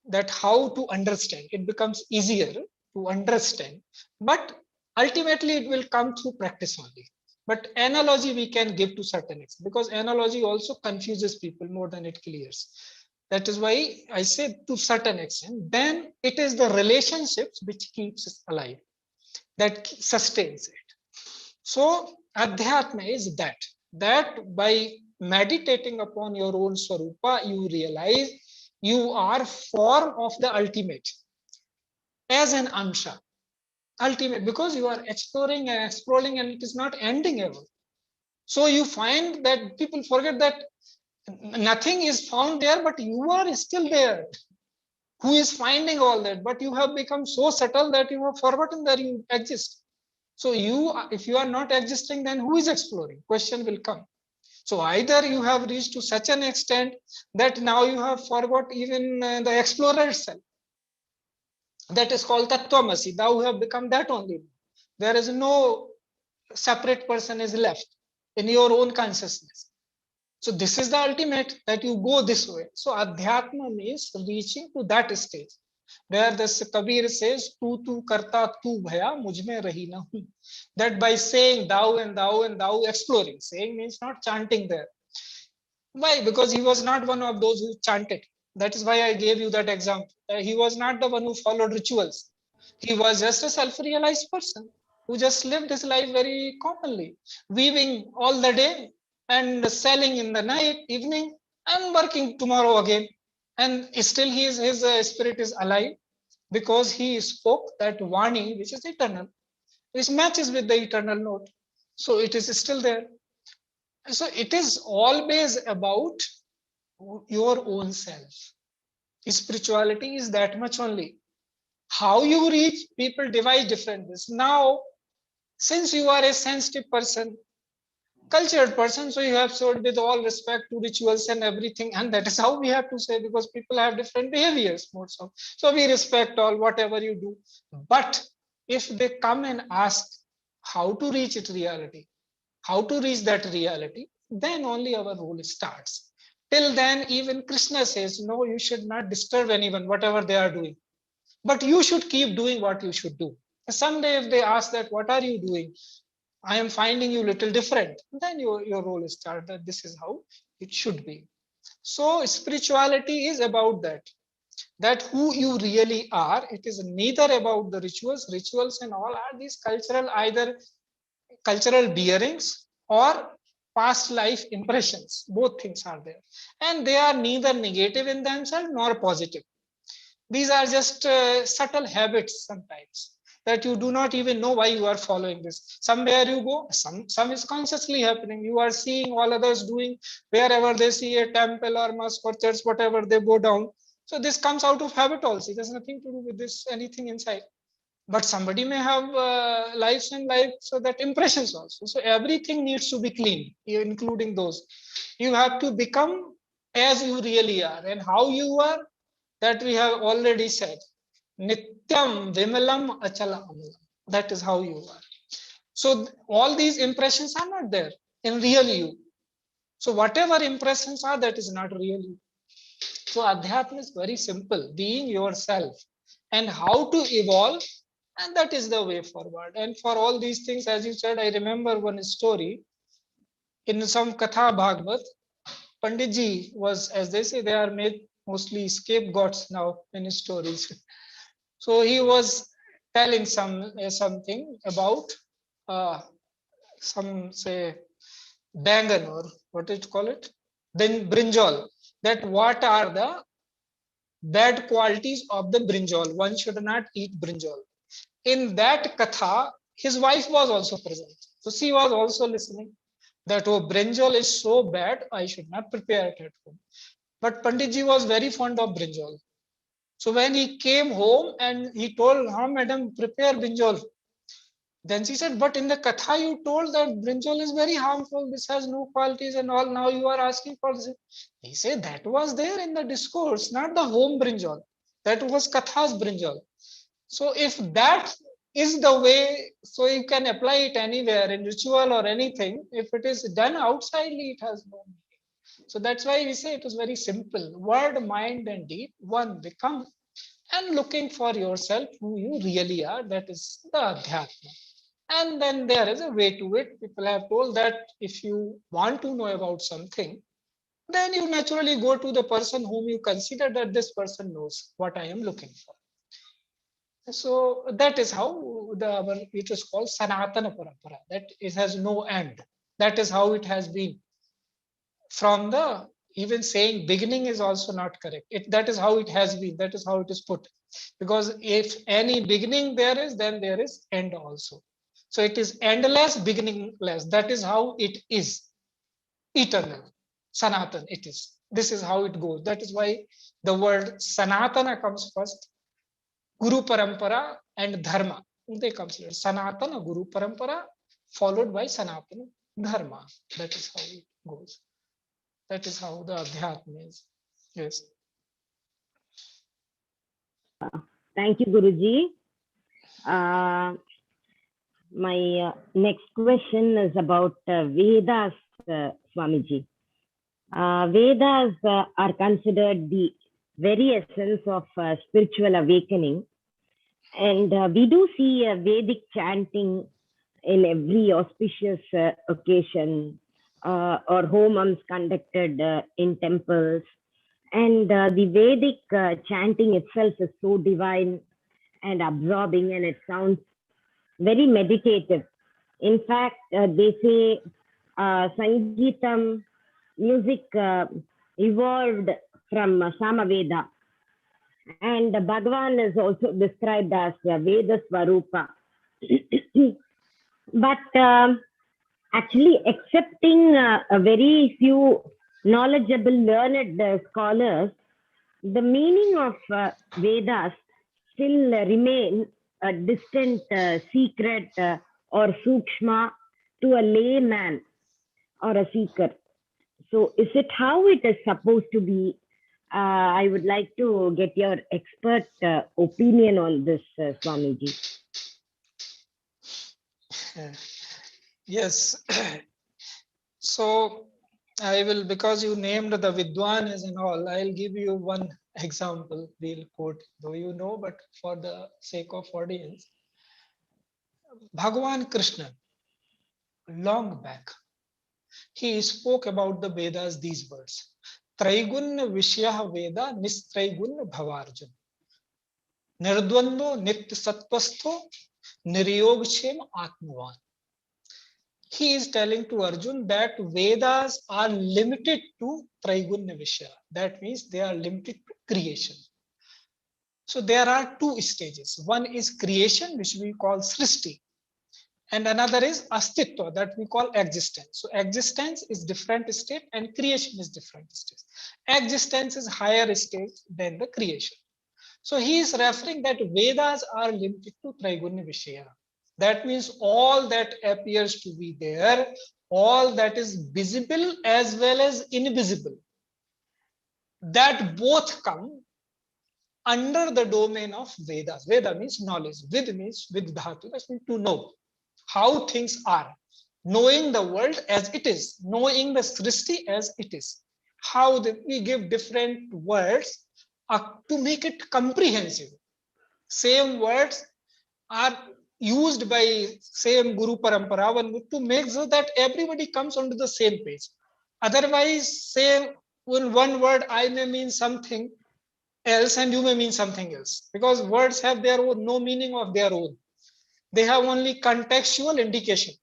That how to understand, it becomes easier to understand, but ultimately it will come through practice only. But analogy we can give to certain extent, because analogy also confuses people more than it clears. That is why I say to certain extent, then it is the relationships which keeps us alive, that sustains it. So Adhyatma is that by meditating upon your own Swarupa, you realize you are form of the ultimate as an Amsha. Ultimate, because you are exploring and exploring and it is not ending ever. So you find that people forget that nothing is found there, but you are still there. Who is finding all that? But you have become so subtle that you have forgotten that you exist. So if you are not existing, then who is exploring? Question will come. So either you have reached to such an extent that now you have forgot even the explorer itself. That is called Tattvamasi. Thou have become that only. There is no separate person is left in your own consciousness. So this is the ultimate, that you go this way. So Adhyatma means reaching to that stage where this Kabir says, tu karta tu bhaya, mujhme rahi na hu. That by saying thou and thou and thou, exploring. Saying means not chanting there. Why? Because he was not one of those who chanted. That is why I gave you that example. He was not the one who followed rituals. He was just a self-realized person who just lived his life very commonly, weaving all the day and selling in the night, evening, and working tomorrow again. And still his spirit is alive, because he spoke that Vani, which is eternal, which matches with the eternal note. So it is still there. So it is always about your own self. Spirituality is that much only. How you reach, people devise different ways. Now, since you are a sensitive person, cultured person, so you have showed with all respect to rituals and everything, and that is how we have to say, because people have different behaviors, modes of. So we respect all whatever you do. But if they come and ask how to reach it reality, how to reach that reality, then only our role starts. Till then, even Krishna says, no, you should not disturb anyone, whatever they are doing. But you should keep doing what you should do. Someday, if they ask that, what are you doing? I am finding you little different. Then your role is started, that this is how it should be. So spirituality is about that who you really are. It is neither about the rituals. Rituals and all are these cultural, either cultural bearings or past life impressions. Both things are there. And they are neither negative in themselves nor positive. These are just subtle habits sometimes, that you do not even know why you are following this. Somewhere you go, some is consciously happening. You are seeing all others doing, wherever they see a temple or mosque or church, whatever, they go down. So this comes out of habit also. It has nothing to do with this, anything inside. But somebody may have lives and life, so that impressions also. So everything needs to be clean, including those. You have to become as you really are, and how you are, that we have already said. Nityam Vimalam Achala Amalam. That is how you are. So all these impressions are not there in real you. So whatever impressions are, that is not real you. So Adhyatma is very simple, being yourself and how to evolve, and that is the way forward. And for all these things, as you said, I remember one story in some Katha Bhagavad. Panditji was, as they say, they are made mostly scapegoats now in stories. So he was telling something about some, say, bangan, or what did you call it? Then brinjal. That what are the bad qualities of the brinjal? One should not eat brinjal. In that katha, his wife was also present. So she was also listening, that, oh, brinjal is so bad, I should not prepare it at home. But Panditji was very fond of brinjal. So when he came home and he told, madam, prepare brinjal. Then she said, but in the katha you told that brinjal is very harmful, this has no qualities and all, now you are asking for this. He said, that was there in the discourse, not the home brinjal. That was katha's brinjal. So if that is the way, so you can apply it anywhere in ritual or anything. If it is done outsidely, it has no meaning. So that's why we say it is very simple. Word, mind, and deed, one become. And looking for yourself, who you really are, that is the Adhyatma. And then there is a way to it. People have told that if you want to know about something, then you naturally go to the person whom you consider that this person knows what I am looking for. So that is how it is called Sanatana Parampara. That it has no end. That is how it has been. From the, even saying beginning is also not correct. That is how it has been. That is how it is put. Because if any beginning there is, then there is end also. So it is endless, beginningless. That is how it is. Eternal. Sanatan, it is. This is how it goes. That is why the word Sanatana comes first. Guru Parampara and Dharma. They consider Sanatana, Guru Parampara, followed by Sanatana Dharma. That is how it goes. That is how the Adhyatma is. Yes. Thank you, Guruji. My next question is about Vedas, Swamiji. Vedas are considered the very essence of spiritual awakening. And we do see Vedic chanting in every auspicious occasion, or homams conducted in temples. And the Vedic chanting itself is so divine and absorbing, and it sounds very meditative. In fact, they say Sangeetam, music evolved from Samaveda. And Bhagavan is also described as Veda Swarupa. But actually, accepting a very few knowledgeable, learned scholars, the meaning of Vedas still remain a distant secret or sukshma to a layman or a seeker. So is it how it is supposed to be? I would like to get your expert opinion on this, Swamiji. Yes. So I will, because you named the Vidwanas and all, I'll give you one example. We'll quote, though you know, but for the sake of audience. Bhagavan Krishna, long back, he spoke about the Vedas these words. Traigunna Vishya Veda Nistraigunna Bhavarjun. Nirdvando Nitya Satvastho Niryogchem Atmavan. He is telling to Arjun that Vedas are limited to Traigunna Vishya. That means they are limited to creation. So there are two stages. One is creation, which we call Srishti, and another is Astitva, that we call existence. So existence is different state and creation is different state. Existence is higher state than the creation. So he is referring that Vedas are limited to Traigunna Vishya. That means all that appears to be there, all that is visible as well as invisible, that both come under the domain of Vedas. Veda means knowledge. Vid means with dhatu. That means to know how things are. Knowing the world as it is. Knowing the Srishti as it is. How we give different words to make it comprehensive. Same words are used by same Guru Parampara to make sure that everybody comes onto the same page. Otherwise, say in one word, I may mean something else and you may mean something else, because words have their own, no meaning of their own. They have only contextual indication.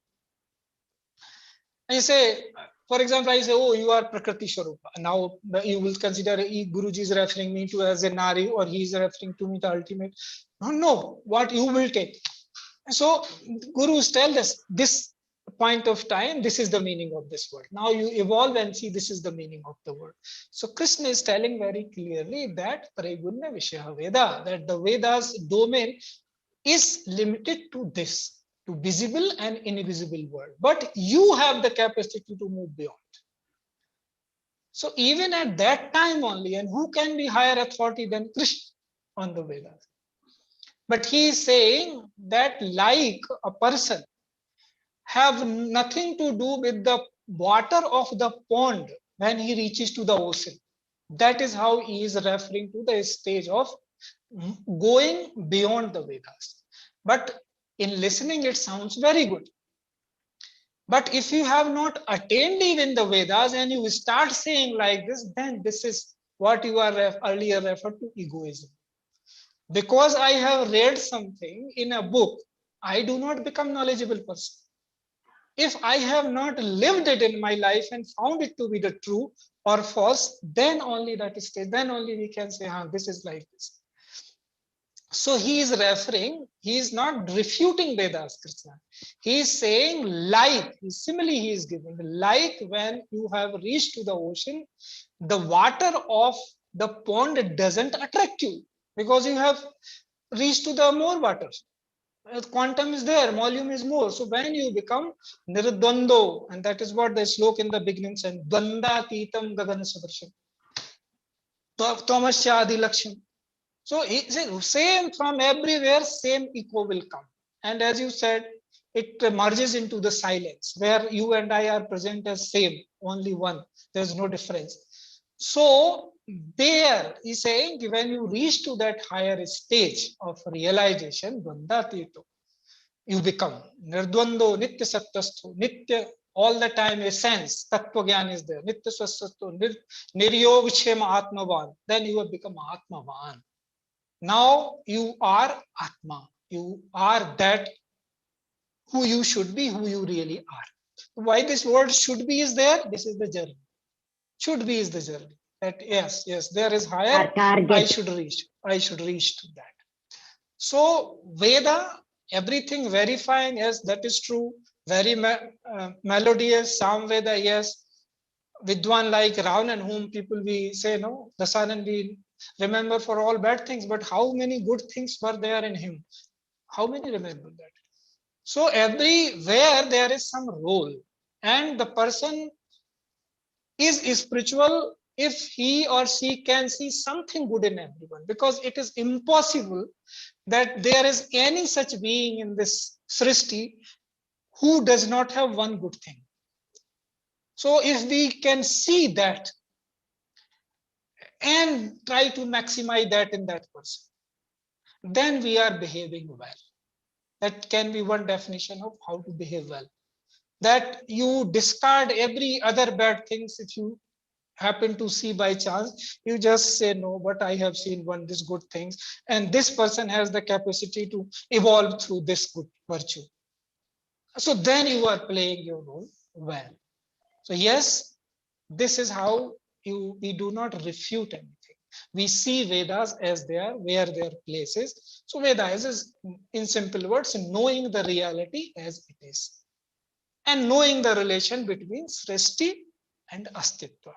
And you say, for example, I say, oh, you are Prakriti Swarupa. Now you will consider Guruji is referring me to as a Nari, or he is referring to me the ultimate. No, what you will take. So Gurus tell us this point of time, this is the meaning of this word. Now you evolve and see this is the meaning of the word. So Krishna is telling very clearly that Traigunna Vishya Veda, that the Veda's domain is limited to this, to visible and invisible world. But you have the capacity to move beyond. So even at that time only, and who can be higher authority than Krishna on the Vedas? But he is saying that like a person have nothing to do with the water of the pond when he reaches to the ocean. That is how he is referring to the stage of going beyond the Vedas. But in listening, it sounds very good. But if you have not attained even the Vedas and you start saying like this, then this is what you are earlier referred to egoism. Because I have read something in a book, I do not become knowledgeable person. If I have not lived it in my life and found it to be the true or false, then only that is stage, then only we can say, this is like this. So he is referring, he is not refuting Vedas, Krishna. He is saying like, simile he is giving, like when you have reached to the ocean, the water of the pond doesn't attract you because you have reached to the more water. Quantum is there, volume is more. So when you become nirdvando, and that is what the slok in the beginning said, dvanda titam gagana sadarsham, tamasya adi laksham. So he said, same from everywhere, same echo will come. And as you said, it merges into the silence where you and I are present as same, only one. There's no difference. So there he's saying, when you reach to that higher stage of realization, dvandatito, you become nirdvando, nitya sattvasto, nitya, all the time a sense, tattva gyan is there, nitya swasato, niryogchem atmavan, then you have become atmavan. Now you are Atma. You are that who you should be, who you really are. Why this word should be is there? This is the journey. Should be is the journey. that yes, there is Our higher, target. I should reach to that. So Veda, everything verifying, yes, that is true. Very melodious, Samveda, yes. Vidwan like Ravanan, whom people we say, no, the son, and we remember for all bad things, but how many good things were there in him? How many remember that? So everywhere there is some role, and the person is spiritual if he or she can see something good in everyone, because it is impossible that there is any such being in this Srishti who does not have one good thing. So if we can see that and try to maximize that in that person, then we are behaving well. That can be one definition of how to behave well. That you discard every other bad things. If you happen to see by chance, you just say, no, but I have seen one this good things, and this person has the capacity to evolve through this good virtue. So then you are playing your role well. So yes, this is how we do not refute anything. We see Vedas as they are, where their place is. So Vedas is, in simple words, knowing the reality as it is, and knowing the relation between Srishti and Astitva.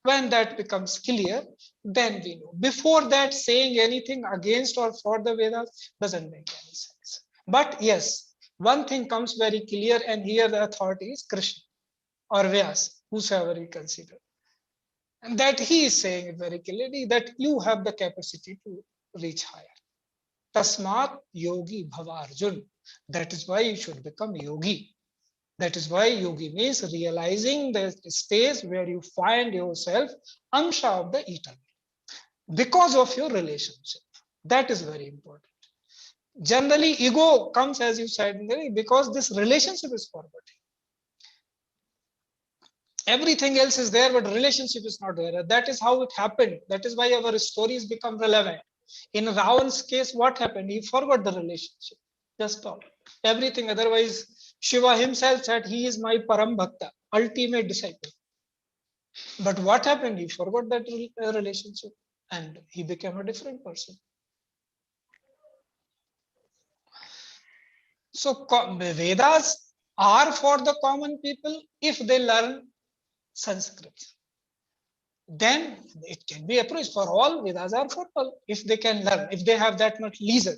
When that becomes clear, then we know. Before that, saying anything against or for the Vedas doesn't make any sense. But yes, one thing comes very clear, and here the authority is Krishna or Vyas, whosoever you consider. And that he is saying it very clearly, that you have the capacity to reach higher. Tasmat yogi bhava Arjun. That is why you should become yogi. That is why yogi means realizing the stage where you find yourself amsha of the eternal because of your relationship. That is very important. Generally, ego comes, as you said, because this relationship is forgotten. Everything else is there, but relationship is not there. That is how it happened. That is why our stories become relevant. In Ravan's case, what happened? He forgot the relationship. Just all. Everything. Otherwise, Shiva himself said, he is my Param Bhakta, ultimate disciple. But what happened? He forgot that relationship, and he became a different person. So Vedas are for the common people if they learn Sanskrit. Then it can be approached for all. Vedas are for all if they can learn, if they have that much leisure.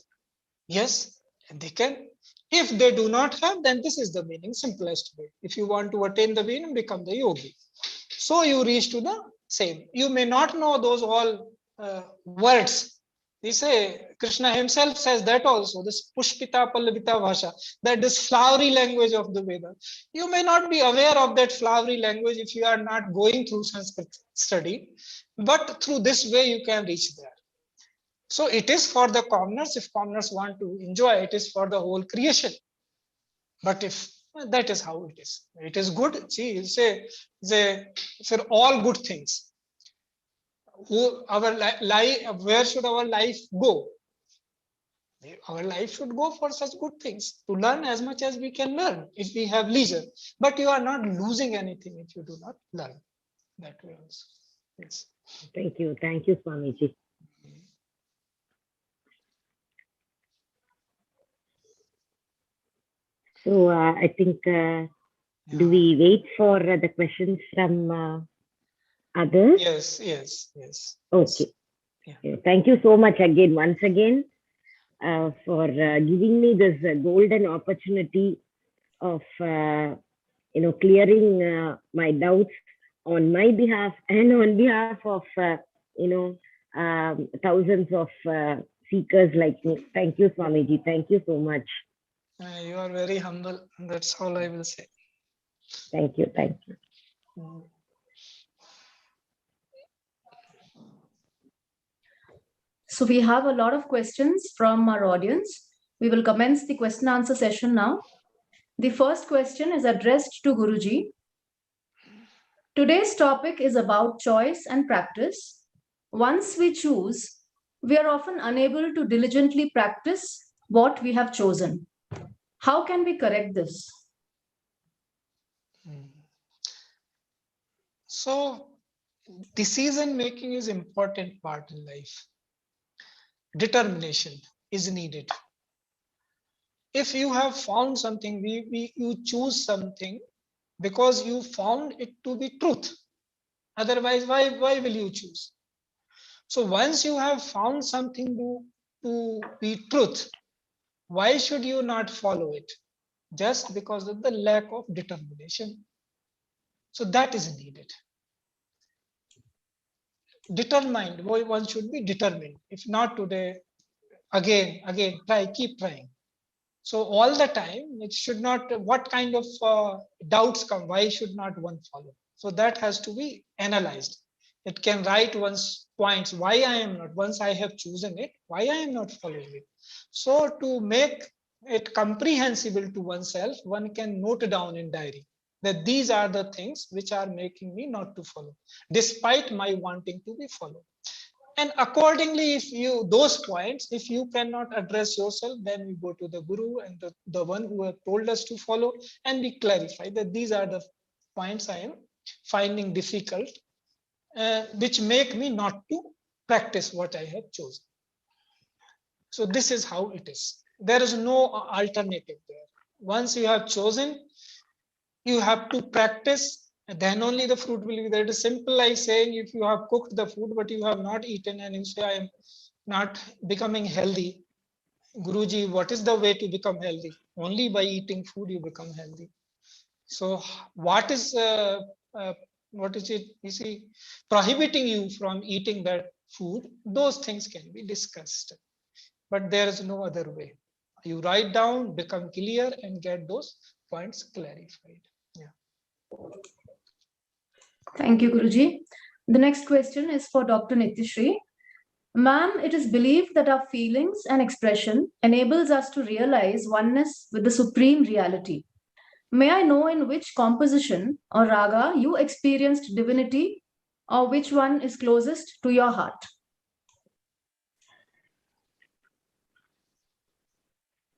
Yes, they can. If they do not have, then this is the meaning, simplest way. If you want to attain the meaning, become the yogi. So you reach to the same. You may not know those all words. They say, Krishna himself says that also, this Pushpita Pallavita Bhasha, that is flowery language of the Veda. You may not be aware of that flowery language if you are not going through Sanskrit study, but through this way you can reach there. So it is for the commoners. If commoners want to enjoy, it is for the whole creation. But if that is how it is good. See, you say for all good things. Our life, where should our life go? Our life should go for such good things, to learn as much as we can learn if we have leisure. But you are not losing anything if you do not learn that way also. Yes. Thank you, Swamiji. So I think, do we wait for the questions from others? Yes. Okay. Yeah. Thank you so much again, once again, for giving me this golden opportunity of, clearing my doubts on my behalf and on behalf of, thousands of seekers like me. Thank you, Swamiji. Thank you so much. You are very humble. That's all I will say. Thank you. So we have a lot of questions from our audience. We will commence the question answer session now. The first question is addressed to Guruji. Today's topic is about choice and practice. Once we choose, we are often unable to diligently practice what we have chosen. How can we correct this? So decision making is important part in life. Determination is needed. If you have found something, you choose something because you found it to be truth. Otherwise, why will you choose? So once you have found something to be truth, why should you not follow it? Just because of the lack of determination. So that is needed. Determined, one should be determined. If not today, again, try, keep trying. So all the time, it should not, what kind of doubts come, why should not one follow? So that has to be analyzed. It can write one's points, why I am not, once I have chosen it, why I am not following it. So to make it comprehensible to oneself, one can note down in diary that these are the things which are making me not to follow, despite my wanting to be followed. And accordingly, if you, those points, if you cannot address yourself, then we go to the Guru and the one who have told us to follow, and we clarify that these are the points I am finding difficult, which make me not to practice what I have chosen. So this is how it is. There is no alternative there. Once you have chosen, you have to practice, and then only the fruit will be there. It is simple like saying, if you have cooked the food but you have not eaten and you say, I am not becoming healthy. Guruji, what is the way to become healthy? Only by eating food you become healthy. So what is it? You see, prohibiting you from eating that food? Those things can be discussed, but there is no other way. You write down, become clear, and get those points clarified. Thank you, Guruji. The next question is for Dr. Nithyasree. Ma'am, it is believed that our feelings and expression enables us to realize oneness with the supreme reality. May I know in which composition or raga you experienced divinity, or which one is closest to your heart?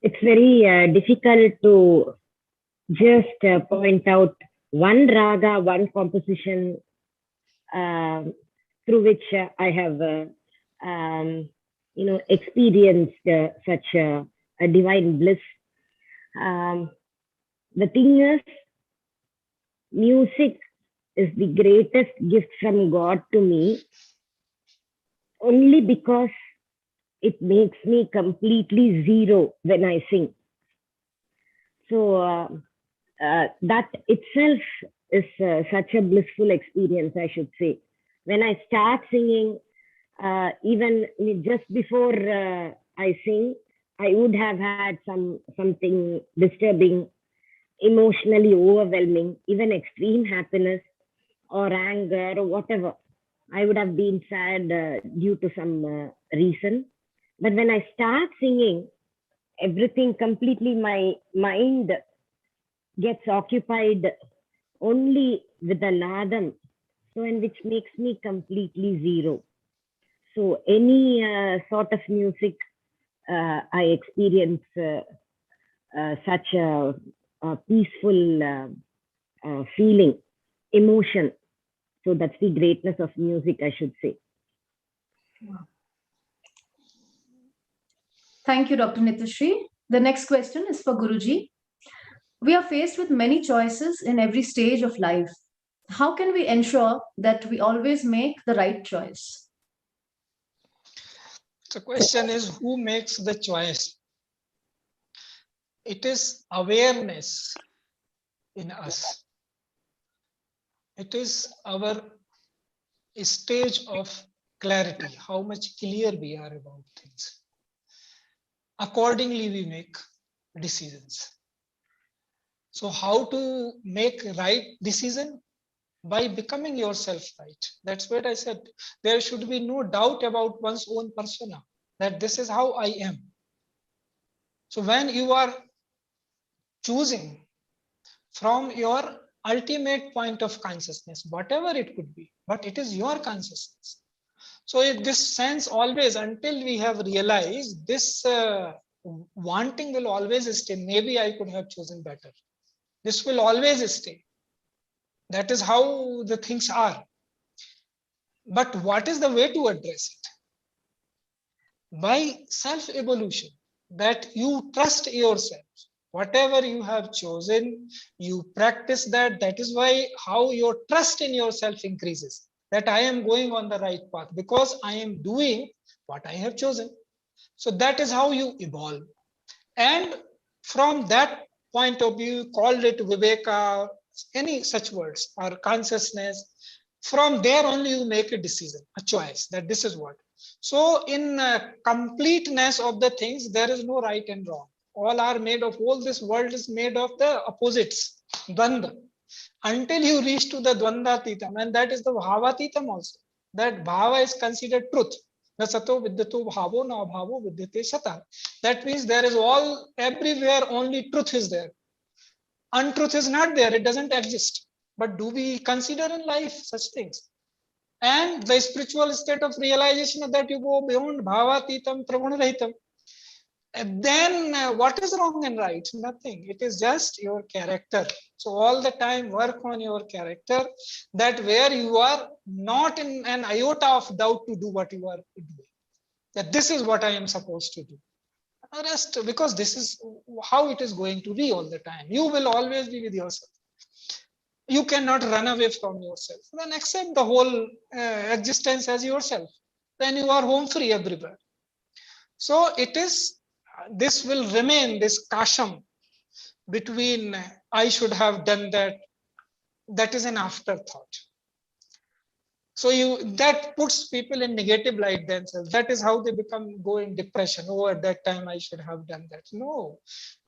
It's very difficult to just point out one raga, one composition through which I have, experienced such a divine bliss. The thing is, music is the greatest gift from God to me, only because it makes me completely zero when I sing. So that itself is such a blissful experience, I should say. When I start singing, even just before I sing, I would have had something disturbing, emotionally overwhelming, even extreme happiness or anger or whatever. I would have been sad due to some reason. But when I start singing, everything completely, my mind gets occupied only with the nadam, so and which makes me completely zero. So any sort of music, I experience such a peaceful feeling, emotion. So that's the greatness of music, I should say. Thank you, Dr. Nithyasree. The next question is for Guruji. We are faced with many choices in every stage of life. How can we ensure that we always make the right choice? The question is, who makes the choice? It is awareness in us. It is our stage of clarity, how much clear we are about things. Accordingly, we make decisions. So how to make right decision? By becoming yourself right. That's what I said. There should be no doubt about one's own persona, that this is how I am. So when you are choosing from your ultimate point of consciousness, whatever it could be, but it is your consciousness. So in this sense, always, until we have realized this wanting will always stay. Maybe I could have chosen better. This will always stay. That is how the things are. But what is the way to address it? By self-evolution, that you trust yourself. Whatever you have chosen, you practice that. That is why how your trust in yourself increases. That I am going on the right path because I am doing what I have chosen. So that is how you evolve. And from that point of view, called it viveka, any such words, or consciousness. From there only you make a decision, a choice, that this is what. So in completeness of the things, there is no right and wrong. All are made of, all this world is made of the opposites, dvandva. Until you reach to the dvandatitam, and that is the bhavatitam also. That bhava is considered truth. Na sato vidyato bhavo na bhavo vidyate sata. That means there is all, everywhere only truth is there. Untruth is not there, it doesn't exist. But do we consider in life such things? And the spiritual state of realization of that you go beyond bhavatitam traguna. And then what is wrong and right? Nothing. It is just your character. So all the time work on your character, that where you are not in an iota of doubt to do what you are doing. That this is what I am supposed to do. Rest, because this is how it is going to be all the time. You will always be with yourself. You cannot run away from yourself. Then accept the whole existence as yourself. Then you are home free everywhere. So it is, this will remain, this kasham between I should have done that, that is an afterthought. So that puts people in negative light themselves. That is how they go in depression. Oh, at that time I should have done that. No,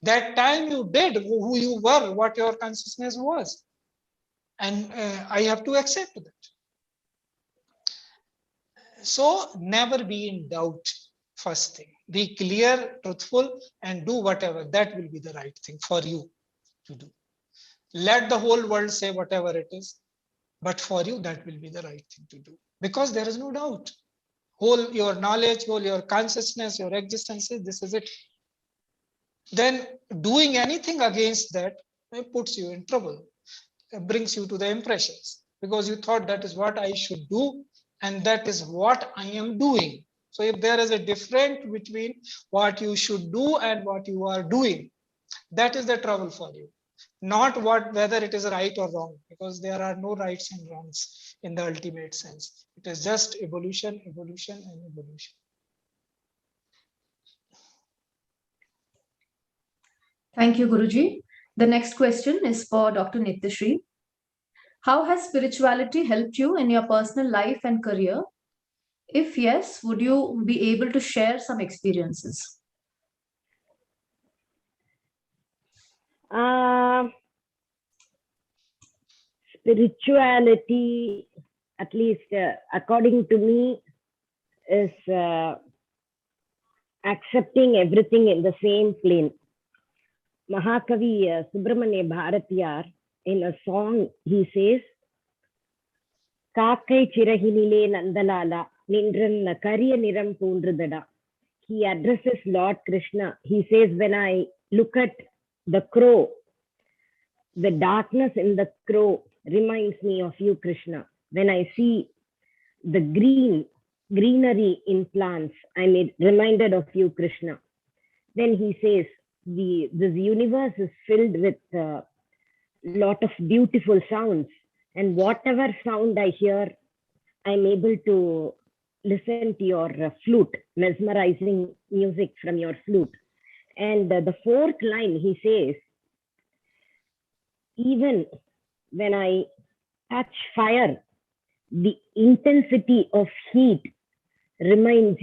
that time you did who you were, what your consciousness was. And I have to accept that. So never be in doubt. First thing, be clear, truthful, and do whatever. That will be the right thing for you to do. Let the whole world say whatever it is, but for you, that will be the right thing to do. Because there is no doubt. Whole your knowledge, whole your consciousness, your existence, this is it. Then doing anything against that puts you in trouble, brings you to the impressions, because you thought that is what I should do, and that is what I am doing. So if there is a difference between what you should do and what you are doing, that is the trouble for you. Not whether it is right or wrong, because there are no rights and wrongs in the ultimate sense. It is just evolution, evolution, and evolution. Thank you, Guruji. The next question is for Dr. Nithyasree. How has spirituality helped you in your personal life and career? If yes, would you be able to share some experiences? Spirituality, at least according to me, is accepting everything in the same plane. Mahakavi Subramanya Bharatiyar, in a song, he says, Kakai Chirahinile Nandalala, Nindran Kariya Niram Pundradada. He addresses Lord Krishna. He says, when I look at the crow, the darkness in the crow reminds me of you, Krishna. When I see the greenery in plants, I'm reminded of you, Krishna. Then he says, this universe is filled with a lot of beautiful sounds. And whatever sound I hear, I'm able to listen to your flute, mesmerizing music from your flute. And the fourth line, he says, even when I touch fire, the intensity of heat reminds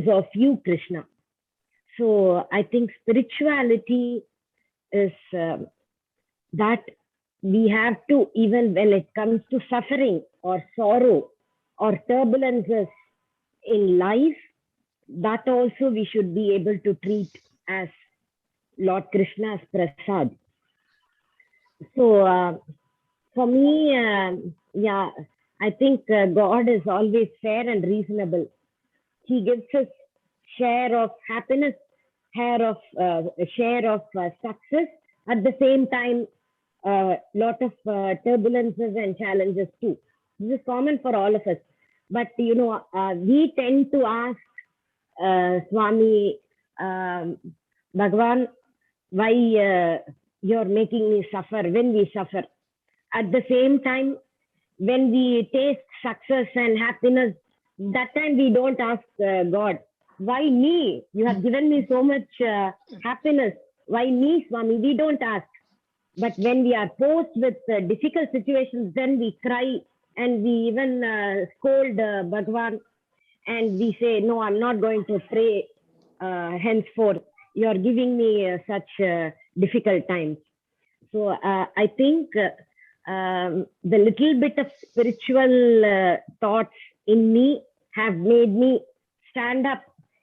of you, Krishna. So I think spirituality is that we have to, even when it comes to suffering or sorrow or turbulences in life, that also we should be able to treat as Lord Krishna's prasad. So for me, yeah, I think God is always fair and reasonable. He gives us share of happiness, share of success. At the same time, lot of turbulences and challenges too. This is common for all of us. But, we tend to ask Swami, Bhagwan, why you're making me suffer when we suffer. At the same time, when we taste success and happiness, that time we don't ask God, why me? You have given me so much happiness. Why me, Swami? We don't ask. But when we are posed with difficult situations, then we cry and we even scold Bhagwan, and we say, no, I'm not going to pray henceforth. You're giving me such difficult times. So I think the little bit of spiritual thoughts in me have made me stand up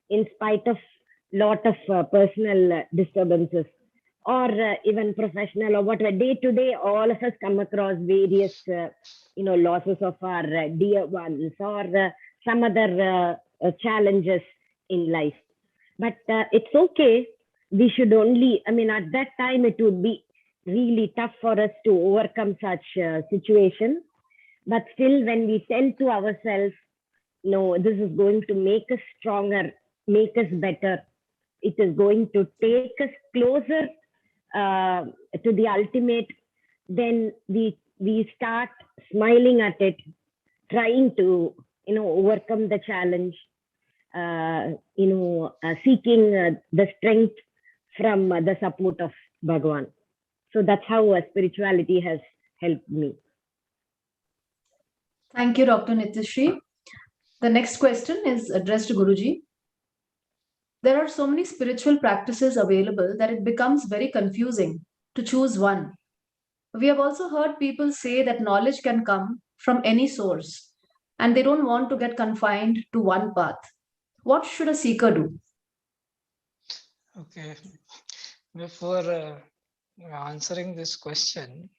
in spite of lot of personal disturbances, or even professional or whatever. Day to day, all of us come across various, losses of our dear ones, or some other challenges in life. But it's okay. We should only, at that time, it would be really tough for us to overcome such situation. But still, when we tell to ourselves, no, this is going to make us stronger, make us better. It is going to take us closer to the ultimate. Then we start smiling at it, trying to overcome the challenge, seeking the strength from the support of Bhagwan. So that's how spirituality has helped me. Thank you, Dr. Nithyasree. The next question is addressed to Guruji. There are so many spiritual practices available that it becomes very confusing to choose one. We have also heard people say that knowledge can come from any source and they don't want to get confined to one path. What should a seeker do? Okay. Before answering this question,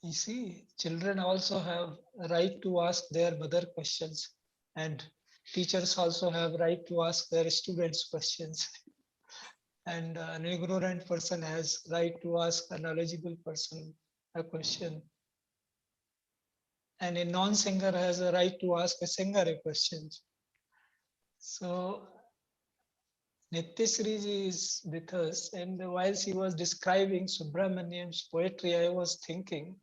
you see, children also have a right to ask their mother questions, and teachers also have right to ask their students questions. And an ignorant person has right to ask a knowledgeable person a question. And a non-singer has a right to ask a singer a question. So Nithyasree ji is with us, and while she was describing Subramaniam's poetry, I was thinking,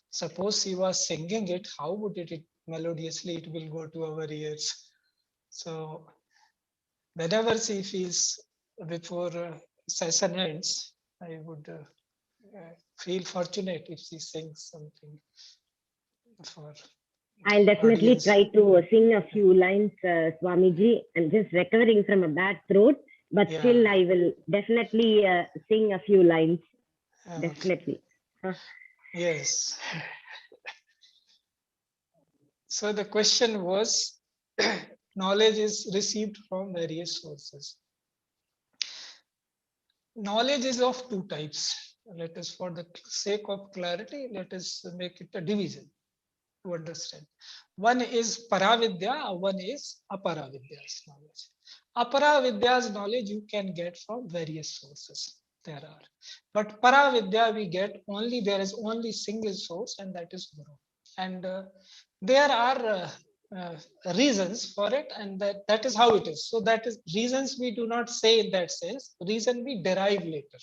suppose she was singing it, how would it melodiously it will go to our ears? So whenever she feels before session ends, I would feel fortunate if she sings something for I'll definitely audience. try to sing a few lines, Swamiji. I'm just recovering from a bad throat, but Yeah. still I will definitely sing a few lines. Okay. Definitely. Yes. So the question was, knowledge is received from various sources. Knowledge is of two types. Let us, for the sake of clarity, let us make it a division to understand. One is Paravidya, one is Aparavidya's knowledge. Aparavidya's knowledge you can get from various sources. There are. But Paravidya we get only, there is only single source, and that is Guru. And there are reasons for it, and that is how it is. So that is reasons we do not say in that sense, reason we derive later.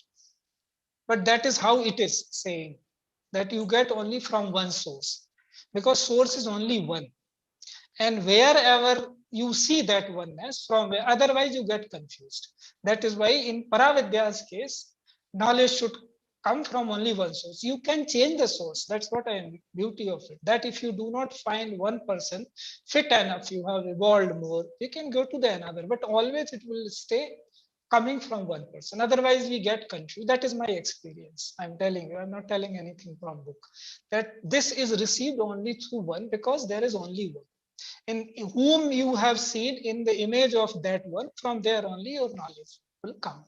But that is how it is saying that you get only from one source, because source is only one. And wherever you see that oneness, from where, otherwise you get confused. That is why in Paravidya's case, knowledge should come from only one source. You can change the source. That's what I am beauty of it. That if you do not find one person fit enough, you have evolved more, you can go to the another, but always it will stay coming from one person. Otherwise we get confused. That is my experience. I'm telling you, I'm not telling anything from book. That this is received only through one, because there is only one. In whom you have seen in the image of that one, from there only your knowledge will come.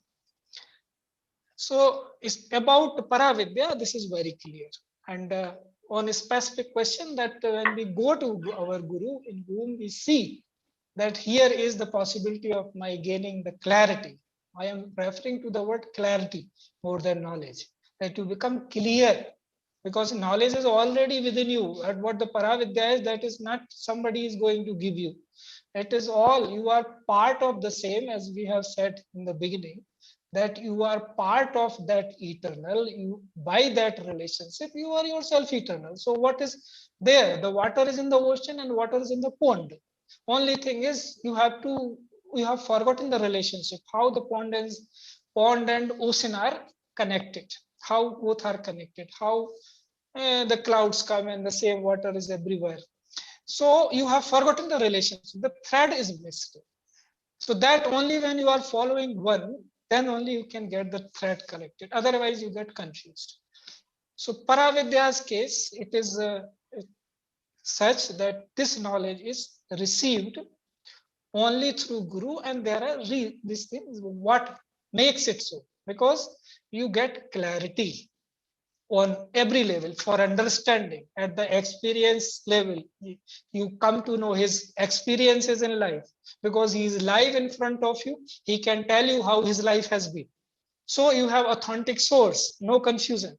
So it's about Paravidya, this is very clear. And on a specific question, that when we go to our Guru, in whom we see that here is the possibility of my gaining the clarity. I am referring to the word clarity more than knowledge, that you become clear because knowledge is already within you. And what the Paravidya is, that is not somebody is going to give you. It is all, you are part of the same, as we have said in the beginning, that you are part of that eternal. You, by that relationship, you are yourself eternal. So what is there? The water is in the ocean and water is in the pond. Only thing is, you have forgotten the relationship, how the pond and ocean are connected, how both are connected, how the clouds come and the same water is everywhere. So you have forgotten the relationship. The thread is missed. So that only when you are following one, then only you can get the thread collected. Otherwise, you get confused. So Paravidya's case, it is such that this knowledge is received only through Guru, and there are these things. What makes it so? Because you get clarity on every level for understanding. At the experience level, you come to know his experiences in life, because he is live in front of you. He can tell you how his life has been. So you have authentic source, no confusion.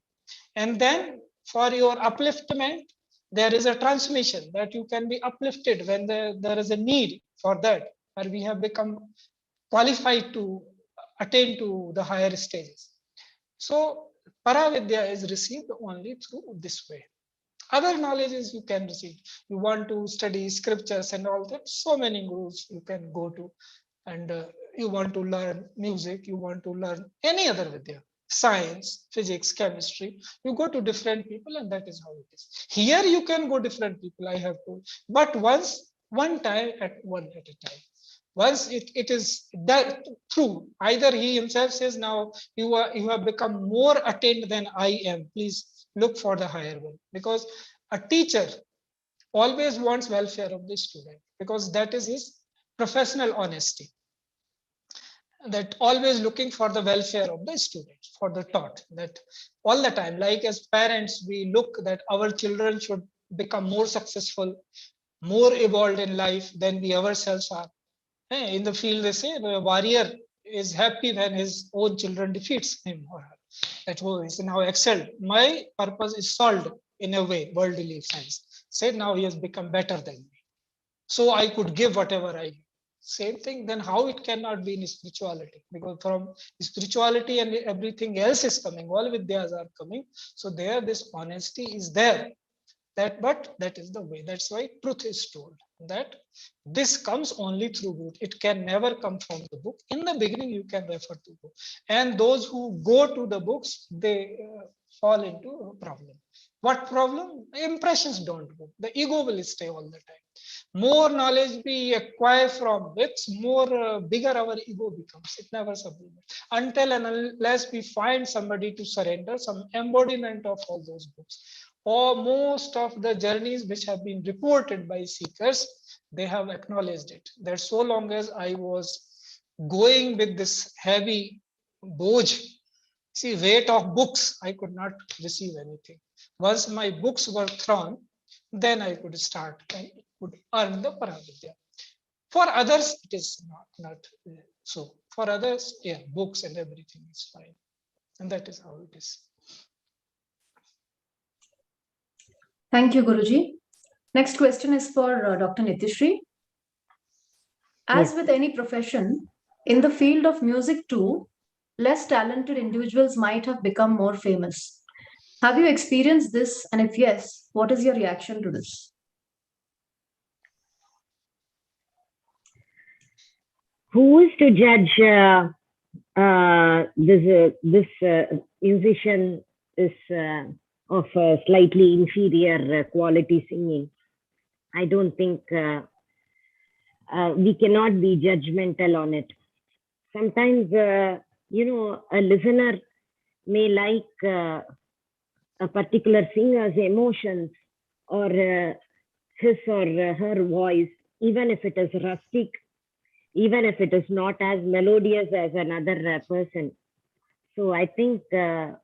And then for your upliftment, there is a transmission that you can be uplifted when there is a need for that, or we have become qualified to attain to the higher stages. So Paravidya is received only through this way. Other knowledges you can receive. You want to study scriptures and all that, so many gurus you can go to. And you want to learn music, you want to learn any other Vidya, science, physics, chemistry, you go to different people, and that is how it is. Here you can go different people, I have told, but one time at a time. Once it is that true, either he himself says, now you have become more attained than I am, please look for the higher one. Because a teacher always wants welfare of the student, because that is his professional honesty, that always looking for the welfare of the student, for the taught, that all the time, like as parents, we look that our children should become more successful, more evolved in life than we ourselves are. In the field, they say the warrior is happy when his own children defeats him or her. That is now excelled. My purpose is solved in a way, worldly sense. Said now he has become better than me. So I could give whatever I give. Same thing, then how it cannot be in spirituality? Because from spirituality and everything else is coming, all vidyas are coming. So there, this honesty is there. But that is the way. That's why truth is told, that this comes only through book. It can never come from the book. In the beginning, you can refer to book, and those who go to the books, they fall into a problem. What problem? Impressions don't go. The ego will stay all the time. More knowledge we acquire from books, more bigger our ego becomes. It never sublimates until and unless we find somebody to surrender, some embodiment of all those books. Or most of the journeys which have been reported by seekers, they have acknowledged it, that so long as I was going with this heavy boj, weight of books, I could not receive anything. Once my books were thrown, then I could start and could earn the Paravidya. For others, it is not so. For others, yeah, books and everything is fine. And that is how it is. Thank you, Guruji. Next question is for Dr. Nithyasree. As with any profession, in the field of music too, less talented individuals might have become more famous. Have you experienced this? And if yes, what is your reaction to this? Who is to judge this musician is of slightly inferior quality singing? I don't think we cannot be judgmental on it. Sometimes, a listener may like a particular singer's emotions or his or her voice, even if it is rustic, even if it is not as melodious as another person. So I think I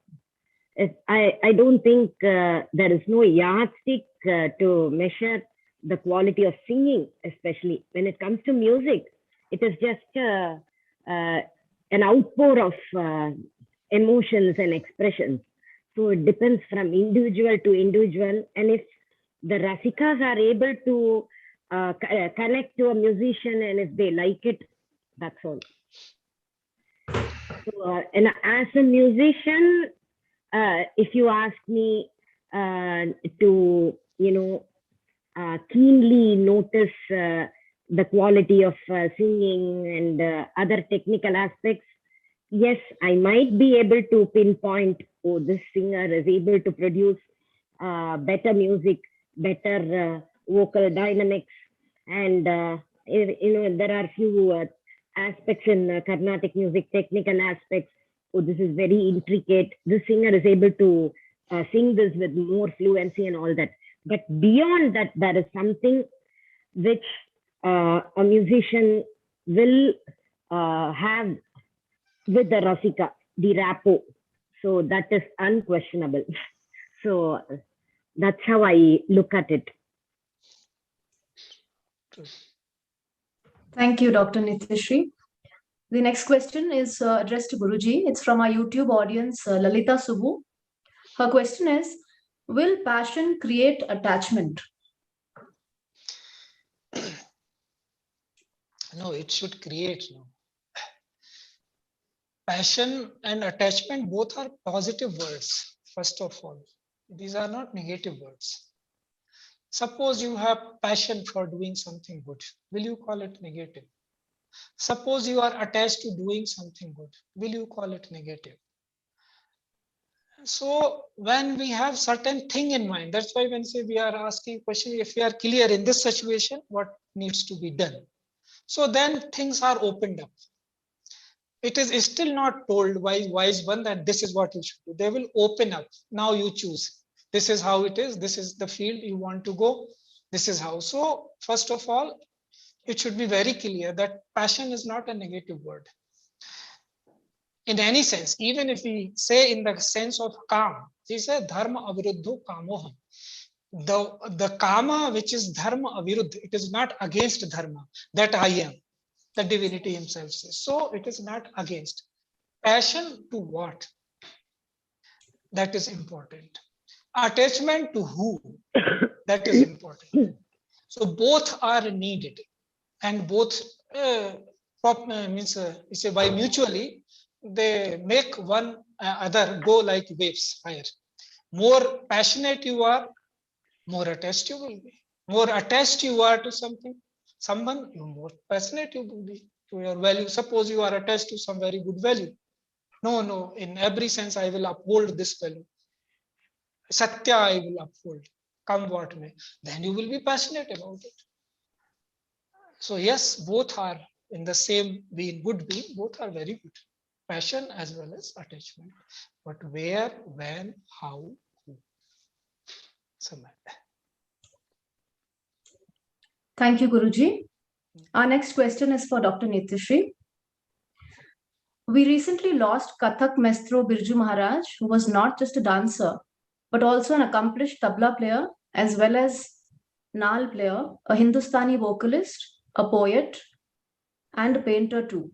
don't think there is no yardstick to measure the quality of singing, especially when it comes to music. It is just an outpour of emotions and expressions. So it depends from individual to individual. And if the Rasikas are able to connect to a musician and if they like it, that's all. So, and as a musician, if you ask me to, keenly notice the quality of singing and other technical aspects, yes, I might be able to pinpoint, oh, this singer is able to produce better music, better vocal dynamics, and there are few aspects in Carnatic music, technical aspects. Oh, this is very intricate. This singer is able to sing this with more fluency and all that. But beyond that, there is something which a musician will have with the Rasika, the rapport. So that is unquestionable. So that's how I look at it. Thank you, Dr. Nithyasree. The next question is addressed to Guruji. It's from our YouTube audience, Lalita Subbu. Her question is, will passion create attachment? No, it should create. No. Passion and attachment both are positive words, first of all. These are not negative words. Suppose you have passion for doing something good. Will you call it negative? Suppose you are attached to doing something good. Will you call it negative? So when we have certain thing in mind, that's why when say we are asking question, if we are clear in this situation, what needs to be done? So then things are opened up. It is still not told wise one that this is what you should do. They will open up. Now you choose. This is how it is. This is the field you want to go. This is how. So first of all, it should be very clear that passion is not a negative word. In any sense, even if we say in the sense of kam, he said dharma aviruddho kamoham. The kama, which is dharma aviruddh, it is not against dharma, that I am. The divinity himself says. So it is not against. Passion to what? That is important. Attachment to who? That is important. So both are needed, and both by mutually they make one other go like waves higher. More passionate you are, more attached you will be. More attached you are to someone, you more passionate you will be to your value. Suppose you are attached to some very good value. No, in every sense I will uphold this value. Satya I will uphold, come what may. Then you will be passionate about it. So yes, both are in the same being, good being, both are very good. Passion as well as attachment. But where, when, how, who. Thank you, Guruji. Our next question is for Dr. Nithyasree. We recently lost Kathak Maestro Birju Maharaj, who was not just a dancer, but also an accomplished tabla player, as well as Naal player, a Hindustani vocalist, a poet, and a painter too.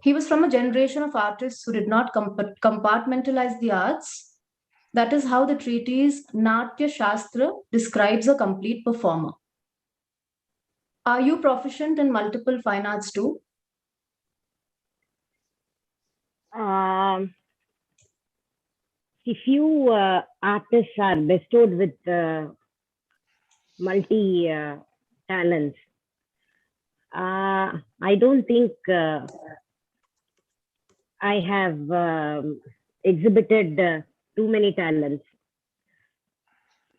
He was from a generation of artists who did not compartmentalize the arts. That is how the treatise Natya Shastra describes a complete performer. Are you proficient in multiple fine arts too? If few artists are bestowed with multi talents, I don't think I have exhibited too many talents.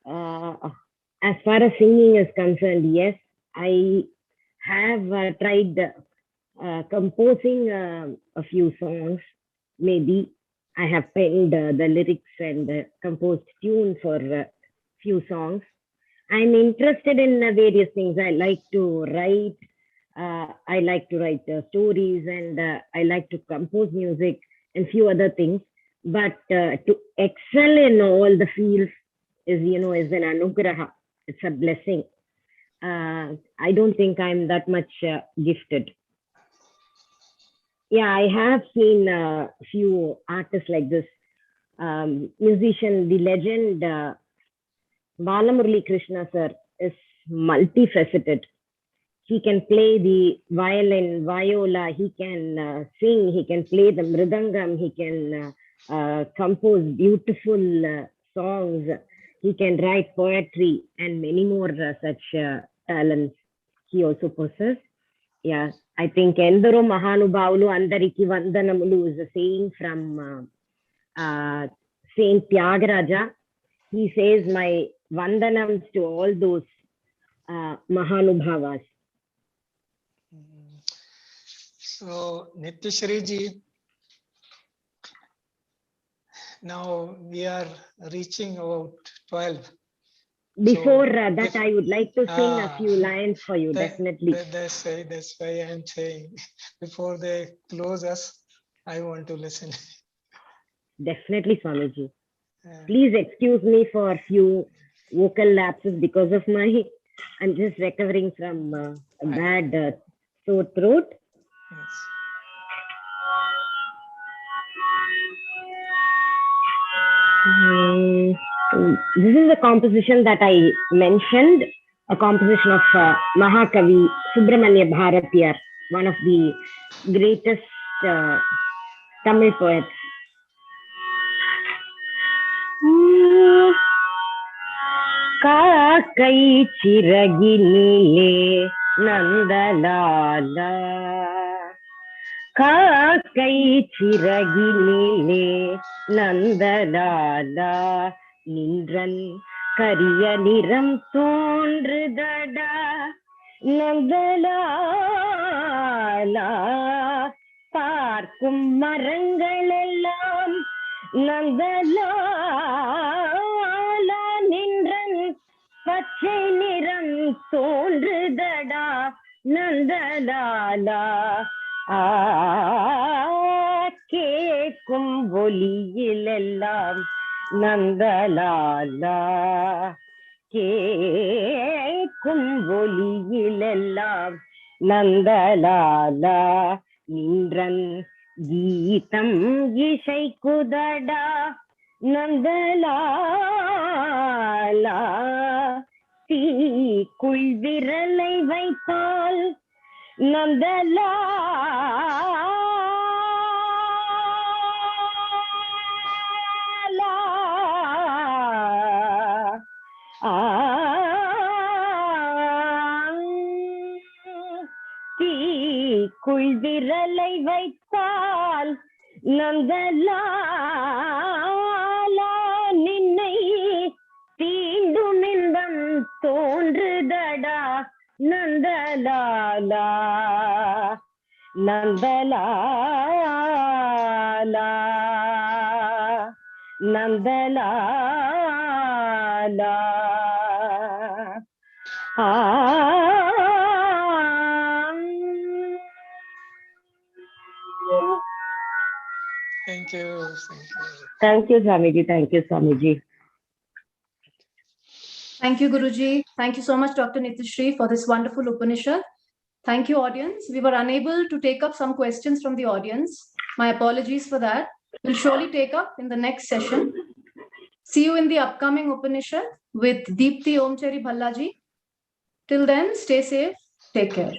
As far as singing is concerned, yes, I have tried composing a few songs. Maybe I have penned the lyrics and composed tunes for a few songs. I'm interested in various things. I like to write. I like to write stories, and I like to compose music and few other things. But to excel in all the fields is an anugraha. It's a blessing. I don't think I'm that much gifted. Yeah, I have seen a few artists like this musician, the legend, Balamurali Krishna sir is multifaceted. He can play the violin, viola, he can sing, he can play the mridangam, he can compose beautiful songs, he can write poetry and many more such talents he also possesses. Yeah, I think Endaro Mahanubhavulu Andariki Vandanamulu is a saying from Saint Tyagaraja. He says, my vandanams to all those Mahanubhavas. So, Nithyasree ji, now we are reaching about 12. Before that, I would like to sing a few lines for you, definitely. That's why I'm saying, before they close us, I want to listen. Definitely, Swamiji. Please excuse me for a few vocal lapses because of I'm just recovering from a bad sore throat. Yes. This is a composition that I mentioned, a composition of Mahakavi Subramanya Bharatiyar, one of the greatest Tamil poets. Kakai chiraginile Nandalala, Kakai chiraginile Nandalala, Nindran kariya niram thondrudada Nandalala, பார்க்கும் மரங்கள் எல்லாம் நந்தலாலா நின்றன் பச்சை நிறம் தோன்றுதடா நந்தலாலா கேட்கும் ஒலியிலெல்லாம் நந்தலாலா கேட்கும் ஒலியிலெல்லாம் நந்தலாலா நின்றன் கீதம் இசைக்குதடா நந்தலாலா தீக்குள் விரலை வைத்தால் நந்தலாலா தீக்குள் விரலை வைத்தால் நந்தலாலா நின்னை தீண்டும் இன்பம் தோன்றுதடா Nandalala Nandalala Nandalala Thank you. Thank you, Swamiji. Thank you, Swamiji. Thank you, Guruji. Thank you so much, Dr. Nithyasree, for this wonderful Upanishad. Thank you, audience. We were unable to take up some questions from the audience. My apologies for that. We'll surely take up in the next session. See you in the upcoming Upanishad with Deepti Omchari Bhallaji. Till then, stay safe. Take care.